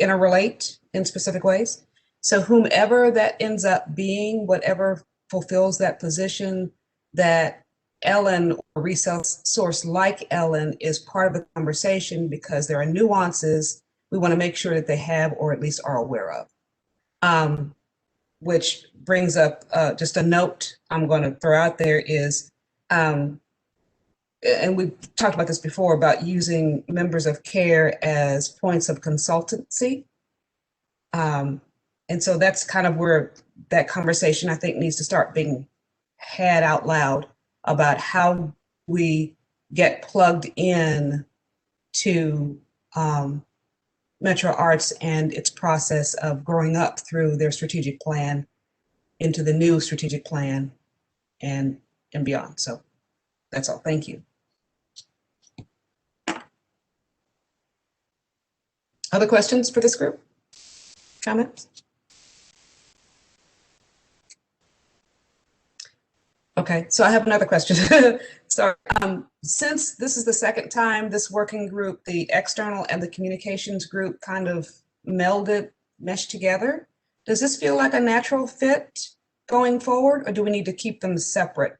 interrelate in specific ways. So whomever that ends up being, whatever fulfills that position, that Ellen or resource like Ellen is part of the conversation, because there are nuances we want to make sure that they have or at least are aware of. Which brings up just a note I'm going to throw out there is, and we've talked about this before, about using members of C.A.R.E as points of consultancy. And so that's kind of where that conversation, I think, needs to start being had out loud about how we get plugged in to Metro Arts and its process of growing up through their strategic plan into the new strategic plan and beyond. So that's all. Thank you. Other questions for this group? Comments? Okay, so I have another question. Sorry. Since this is the second time this working group, the external and the communications group, kind of meshed together, does this feel like a natural fit going forward, or do we need to keep them separate?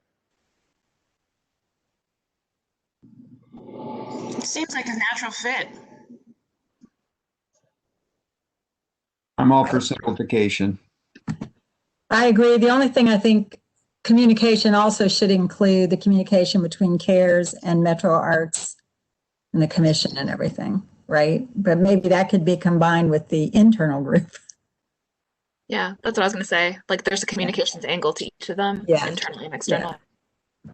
It seems like a natural fit. I'm all for simplification. I agree. The only thing I think communication also should include the communication between C.A.R.E and Metro Arts and the commission and everything, right? But maybe that could be combined with the internal group. Yeah, that's what I was going to say. Like, there's a communications angle to each of them, internally and externally. Yeah.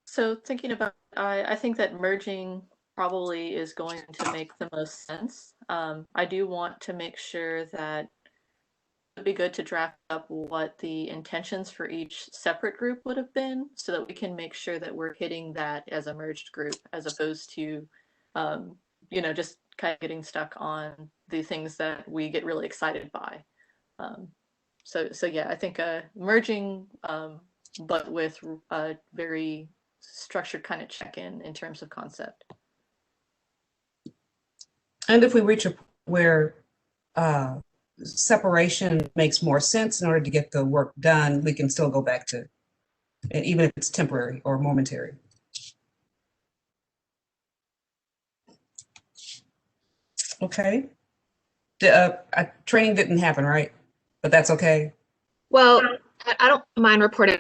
So thinking about, I think that merging probably is going to make the most sense. I do want to make sure that it'd be good to draft up what the intentions for each separate group would have been, so that we can make sure that we're hitting that as a merged group, as opposed to, just kind of getting stuck on the things that we get really excited by. So yeah, I think merging, but with a very structured kind of check-in in terms of concept. And if we reach where separation makes more sense in order to get the work done, we can still go back to, even if it's temporary or momentary. Okay. Training didn't happen, right? But that's okay. Well, I don't mind reporting.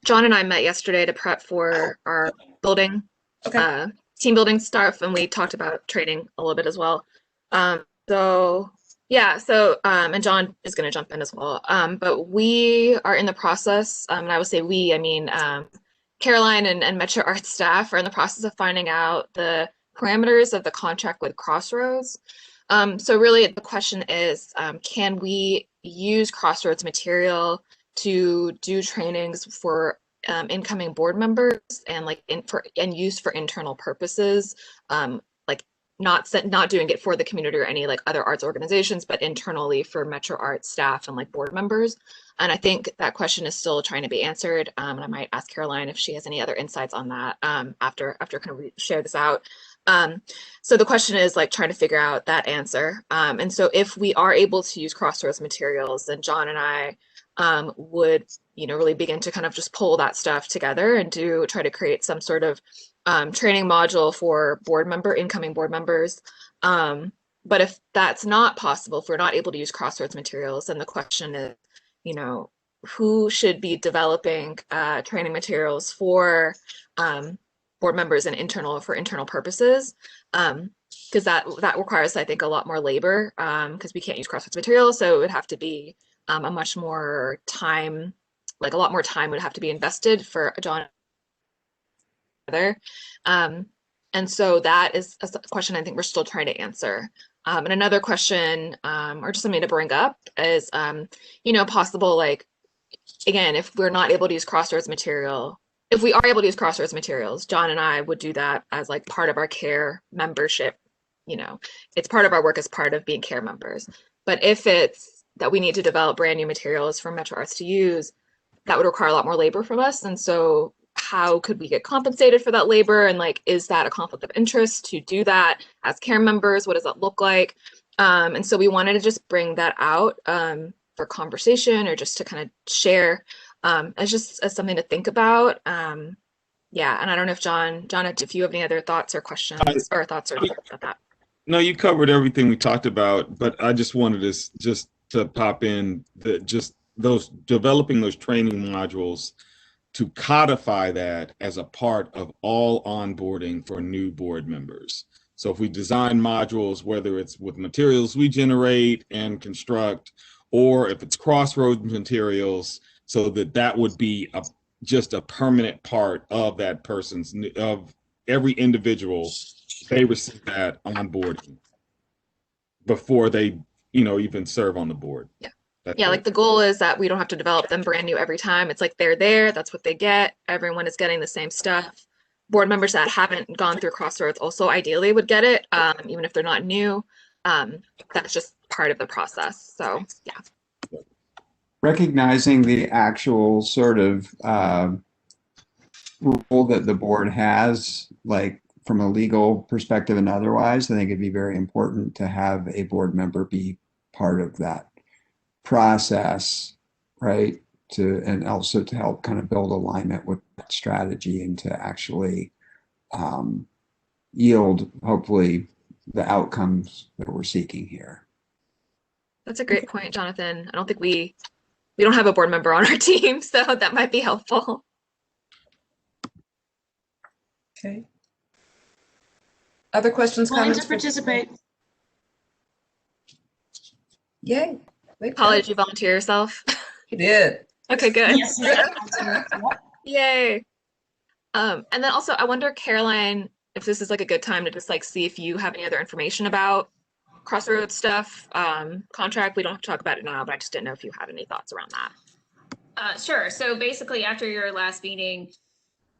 John and I met yesterday to prep for our building, team building stuff, and we talked about training a little bit as well. So yeah, and John is going to jump in as well. But we are in the process, and I would say we, I mean, Caroline and Metro Arts staff are in the process of finding out the parameters of the contract with Crossroads. So really the question is, can we use Crossroads material to do trainings for incoming board members and use for internal purposes, like not doing it for the community or any like other arts organizations, but internally for Metro Arts staff and like board members. And I think that question is still trying to be answered. And I might ask Caroline if she has any other insights on that after kind of share this out. So the question is like trying to figure out that answer. And so if we are able to use Crossroads materials, then John and I would, really begin to kind of just pull that stuff together and try to create some sort of training module for incoming board members. But if that's not possible, if we're not able to use Crossroads materials, then the question is, who should be developing training materials for board members and for internal purposes, because that requires, I think, a lot more labor, because we can't use Crossroads materials, so it would have to be a lot more time would have to be invested for John. And so that is a question I think we're still trying to answer. And another question, or just something to bring up, is possible, like, again, if we're not able to use Crossroads material. If we are able to use Crossroads materials, John and I would do that as like part of our C.A.R.E membership. It's part of our work as part of being C.A.R.E members. But if it's that we need to develop brand new materials for Metro Arts to use, that would require a lot more labor from us. And so how could we get compensated for that labor? And like, is that a conflict of interest to do that as C.A.R.E members? What does that look like? And so we wanted to just bring that out for conversation, or just to kind of share as something to think about. Yeah, and I don't know if John, if you have any other thoughts or questions or thoughts about that. No, you covered everything we talked about, but I just wanted to pop in developing those training modules to codify that as a part of all onboarding for new board members. So if we design modules, whether it's with materials we generate and construct, or if it's Crossroads materials, so that would be just a permanent part of that of every individual, they receive that onboarding before they, even serve on the board. Yeah. Like the goal is that we don't have to develop them brand new every time. It's like they're there, that's what they get. Everyone is getting the same stuff. Board members that haven't gone through Crossroads also ideally would get it, even if they're not new. That's just part of the process. So yeah. Recognizing the actual sort of role that the board has, like from a legal perspective and otherwise, I think it'd be very important to have a board member be part of that process, right? And also to help kind of build alignment with that strategy and to actually yield, hopefully, the outcomes that we're seeking here. That's a great point, Jonathan. I don't think we don't have a board member on our team, so that might be helpful. Okay. Other questions, comments? To participate. Yay. Paula, did you volunteer yourself? You did. Okay, good. Yes. Yay. And then also, I wonder, Caroline, if this is like a good time to just like see if you have any other information about Crossroads stuff, contract. We don't have to talk about it now, but I just didn't know if you had any thoughts around that. Sure. So basically, after your last meeting,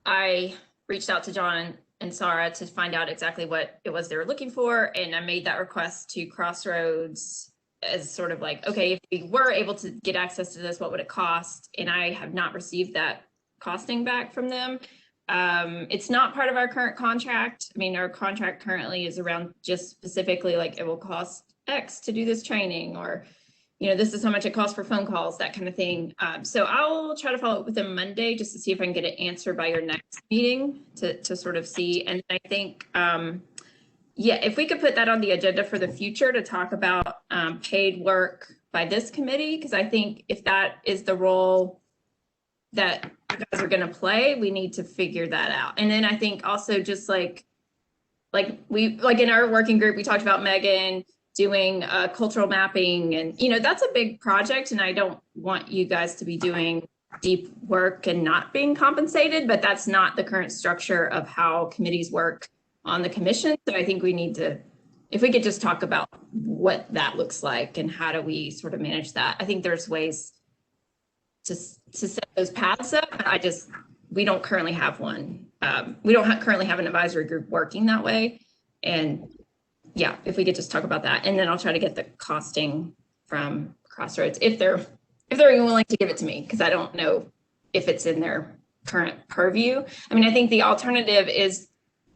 I reached out to John and Sarah to find out exactly what it was they were looking for, and I made that request to Crossroads as sort of like, okay, if we were able to get access to this, what would it cost? And I have not received that costing back from them. It's not part of our current contract. I mean, our contract currently is around just specifically like it will cost X to do this training, or this is how much it costs for phone calls, that kind of thing. So I'll try to follow up with them Monday just to see if I can get an answer by your next meeting to sort of see. And I think, yeah, if we could put that on the agenda for the future to talk about paid work by this committee, because I think if that is the role that you guys are going to play, we need to figure that out. And then I think also just like in our working group, we talked about Megan doing cultural mapping, and that's a big project, and I don't want you guys to be doing deep work and not being compensated, but that's not the current structure of how committees work on the commission. So I think we need to, if we could just talk about what that looks like and how do we sort of manage that. I think there's ways to set those paths up. We don't currently have one. We don't currently have an advisory group working that way. And yeah, if we could just talk about that, and then I'll try to get the costing from Crossroads if they're even willing to give it to me, because I don't know if it's in their current purview. I mean, I think the alternative is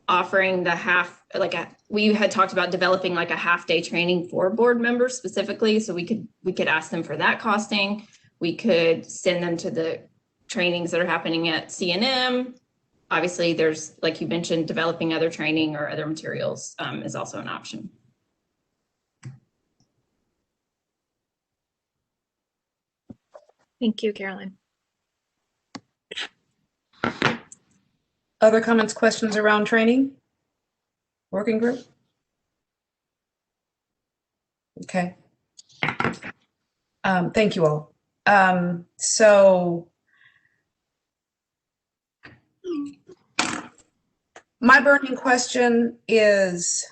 offering the we had talked about developing like a half-day training for board members specifically, so we could ask them for that costing. We could send them to the trainings that are happening at C&M. Obviously, there's, like you mentioned, developing other training or other materials is also an option. Thank you, Caroline. Other comments, questions around training? Working group? Okay. Thank you all. So my burning question is,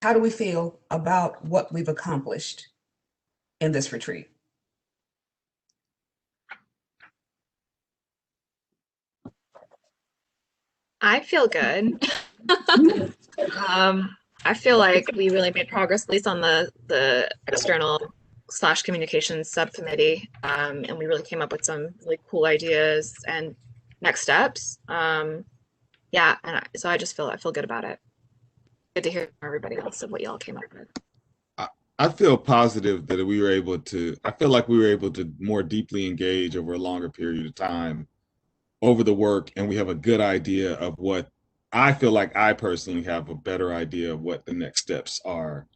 how do we feel about what we've accomplished in this retreat? I feel good. I feel like we really made progress, at least on the external / communications subcommittee, and we really came up with some really cool ideas and next steps. Yeah, and so I feel good about it. Good to hear from everybody else of what y'all came up with. I feel positive that we were able to. I feel like we were able to more deeply engage over a longer period of time over the work, and we have a good idea of what I feel like. I personally have a better idea of what the next steps are,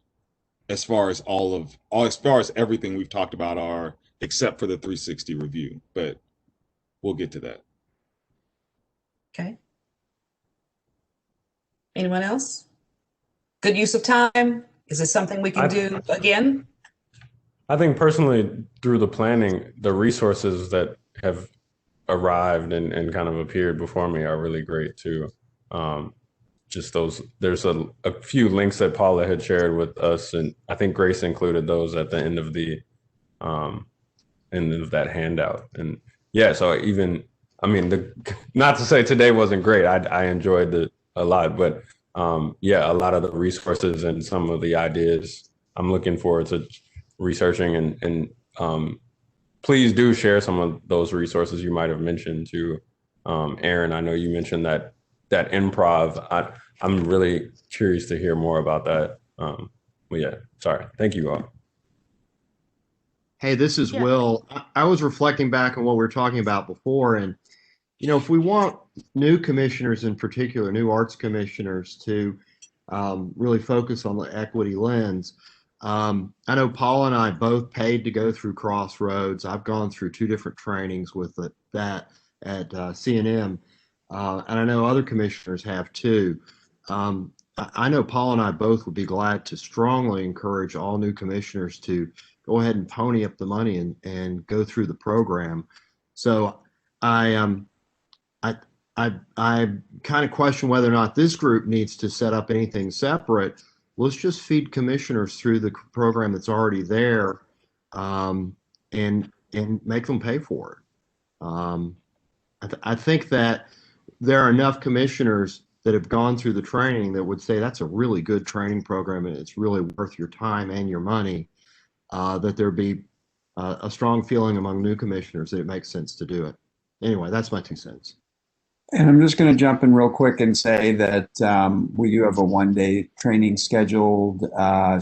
as far as as far as everything we've talked about are, except for the 360 review. But we'll get to that. Okay. Anyone else? Good use of time? Is this something we can do again? I think personally, through the planning, the resources that have arrived and kind of appeared before me are really great too. Just those, there's a few links that Paula had shared with us, and I think Grace included those at the end of that handout. And yeah, so even, I mean, not to say today wasn't great, I enjoyed it a lot, but yeah, a lot of the resources and some of the ideas I'm looking forward to researching, and please do share some of those resources you might have mentioned to Aaron. I know you mentioned that improv. I'm really curious to hear more about that. Well, yeah, sorry. Thank you all. Hey, this is Will. I was reflecting back on what we were talking about before, and if we want new commissioners, in particular, new arts commissioners, to really focus on the equity lens. I know Paul and I both paid to go through Crossroads. I've gone through 2 different trainings with that at C&M, and I know other commissioners have too. I know Paul and I both would be glad to strongly encourage all new commissioners to go ahead and pony up the money and go through the program. So I kind of question whether or not this group needs to set up anything separate. Let's just feed commissioners through the program that's already there, and make them pay for it. I think that there are enough commissioners that have gone through the training that would say that's a really good training program and it's really worth your time and your money, that there'd be a strong feeling among new commissioners that it makes sense to do it. Anyway, that's my 2 cents. And I'm just going to jump in real quick and say that we do have a one-day training scheduled,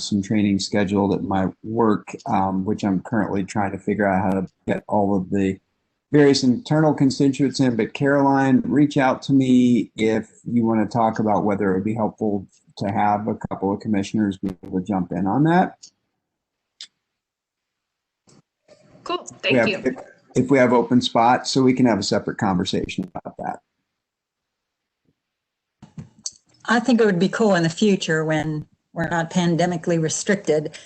some training scheduled at my work, which I'm currently trying to figure out how to get all of the various internal constituents in. But Caroline, reach out to me if you want to talk about whether it would be helpful to have a couple of commissioners be able to jump in on that. Cool, thank you. If we have open spots, so we can have a separate conversation about that. I think it would be cool in the future when we're not pandemically restricted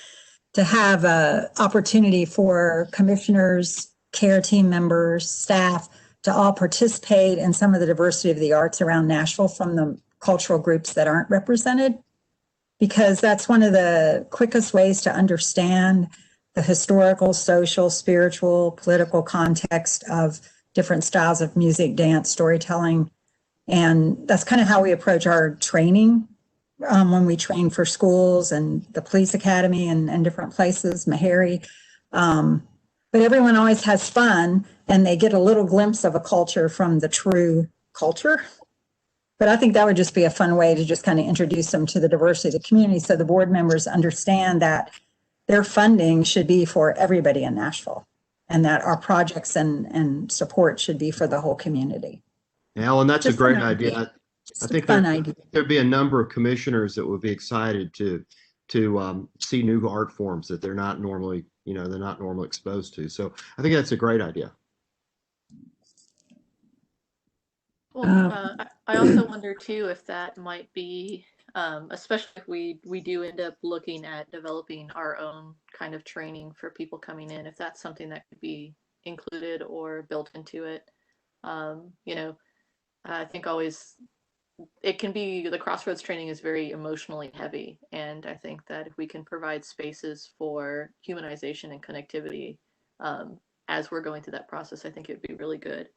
to have an opportunity for commissioners, CARE team members, staff to all participate in some of the diversity of the arts around Nashville from the cultural groups that aren't represented, because that's one of the quickest ways to understand the historical, social, spiritual, political context of different styles of music, dance, storytelling. And that's kind of how we approach our training when we train for schools and the police academy and different places, Meharry. But everyone always has fun and they get a little glimpse of a culture from the true culture. But I think that would just be a fun way to just kind of introduce them to the diversity of the community so the board members understand that their funding should be for everybody in Nashville and that our projects and support should be for the whole community. Alan, that's Just a great an idea. idea. I think idea. there'd be a number of commissioners that would be excited to see new art forms that they're not normally exposed to. So I think that's a great idea. Well, I also wonder too if that might be, especially if we do end up looking at developing our own kind of training for people coming in, if that's something that could be included or built into it. I think always it can be, the Crossroads training is very emotionally heavy. And I think that if we can provide spaces for humanization and connectivity as we're going through that process, I think it would be really good.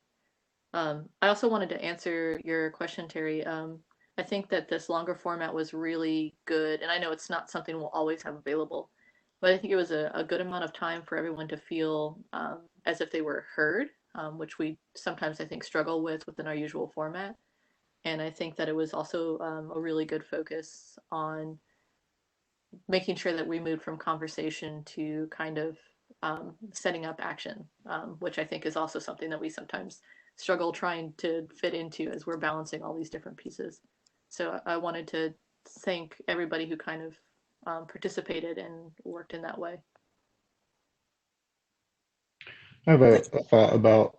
I also wanted to answer your question, Terry. I think that this longer format was really good. And I know it's not something we'll always have available, but I think it was a good amount of time for everyone to feel as if they were heard, which we sometimes, I think, struggle with within our usual format. And I think that it was also a really good focus on making sure that we moved from conversation to kind of setting up action, which I think is also something that we sometimes struggle trying to fit into as we're balancing all these different pieces. So I wanted to thank everybody who kind of participated and worked in that way. I have a thought about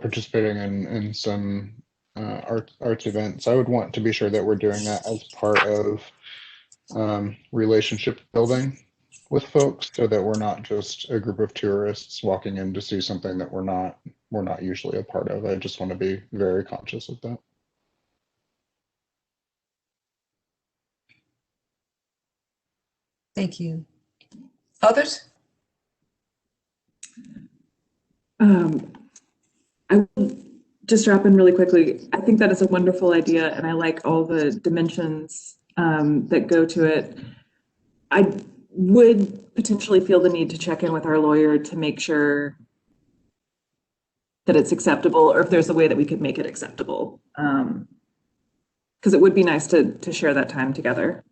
participating in some arts events. I would want to be sure that we're doing that as part of relationship building with folks, so that we're not just a group of tourists walking in to see something that we're not usually a part of. I just want to be very conscious of that. Thank you. Others? I will just drop in really quickly. I think that is a wonderful idea, and I like all the dimensions that go to it. I would potentially feel the need to check in with our lawyer to make sure that it's acceptable, or if there's a way that we could make it acceptable. Because it would be nice to share that time together.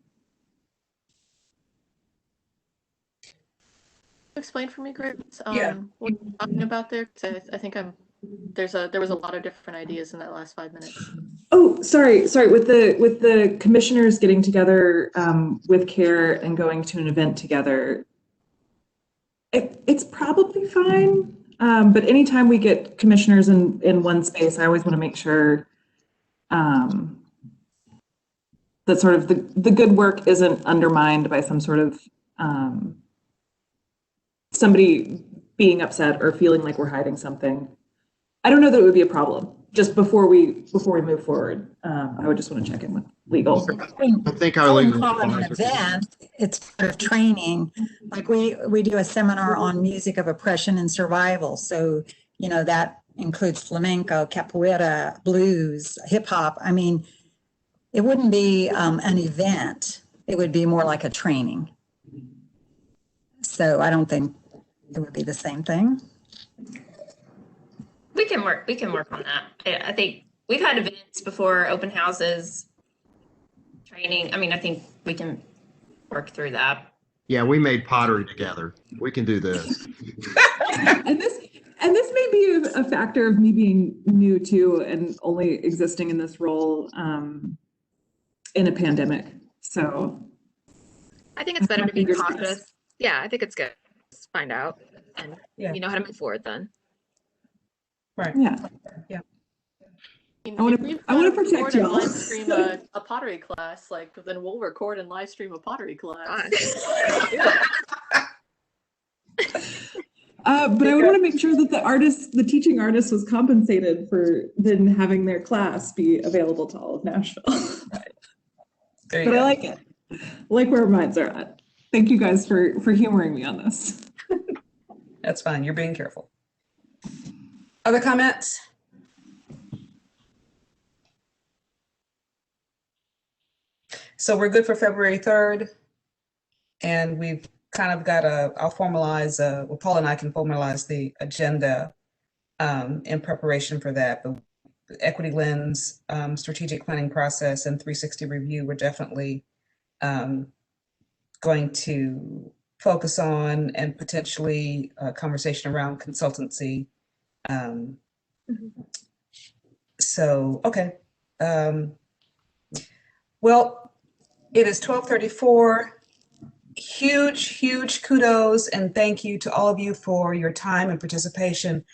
Explain for me, Grace, Yeah. what you're talking about there? Because I think there was a lot of different ideas in that last 5 minutes. Oh, sorry. With the commissioners getting together with CARE and going to an event together, it's probably fine. But anytime we get commissioners in one space, I always want to make sure that sort of the good work isn't undermined by some sort of somebody being upset or feeling like we're hiding something. I don't know that it would be a problem. Just before we move forward, I would just want to check in with legal. I think our legal call it an advisor- event. It's part of training. Like we do a seminar on music of oppression and survival. So, that includes flamenco, capoeira, blues, hip hop. I mean, it wouldn't be an event. It would be more like a training. So I don't think it would be the same thing. We can work. We can work on that. I think we've had events before, open houses, training. I mean, I think we can work through that. Yeah, we made pottery together. We can do this. And this may be a factor of me being new too and only existing in this role in a pandemic. So I think it's better to be cautious. Yeah, I think it's good. Let's find out, and you know how to move forward then. Right. Yeah. Yeah. I want to protect y'all. Live stream a pottery class, like then we'll record and live stream a pottery class. But I would want to make sure that the teaching artist was compensated for then having their class be available to all of Nashville. But I like it. I like where our minds are at. Thank you guys for humoring me on this. That's fine. You're being careful. Other comments? So we're good for February 3rd. And we've kind of got I'll formalize, well, Paul and I can formalize the agenda in preparation for that. The equity lens, strategic planning process, and 360 review, we're definitely going to focus on, and potentially a conversation around consultancy. So, okay. Well, it is 12:34. Huge kudos and thank you to all of you for your time and participation.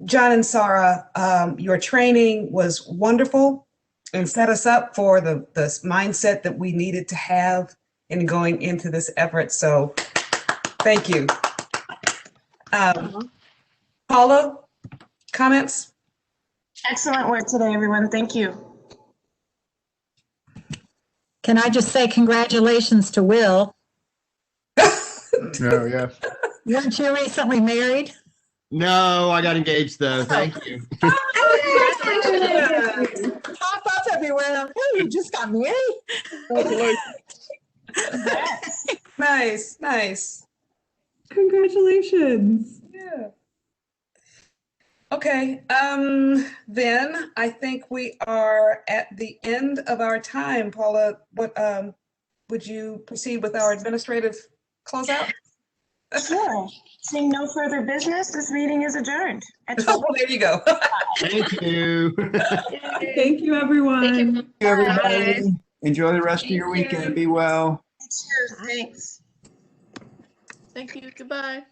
John and Sarah, your training was wonderful and set us up for the mindset that we needed to have in going into this effort. So thank you. Paula, comments? Excellent work today, everyone. Thank you. Can I just say congratulations to Will? No, yes. Weren't you recently married? No, I got engaged though. Thank you. Pop up everywhere. Oh, you just got married? Nice. Congratulations. Yeah. Okay, then I think we are at the end of our time. Paula, what would you proceed with our administrative closeout? Sure. Seeing no further business, this meeting is adjourned. Oh, there you go. Thank you. Thank you, everyone. Thank you, everybody. Enjoy the rest of your weekend. Be well. Cheers. Thanks. Thank you. Goodbye.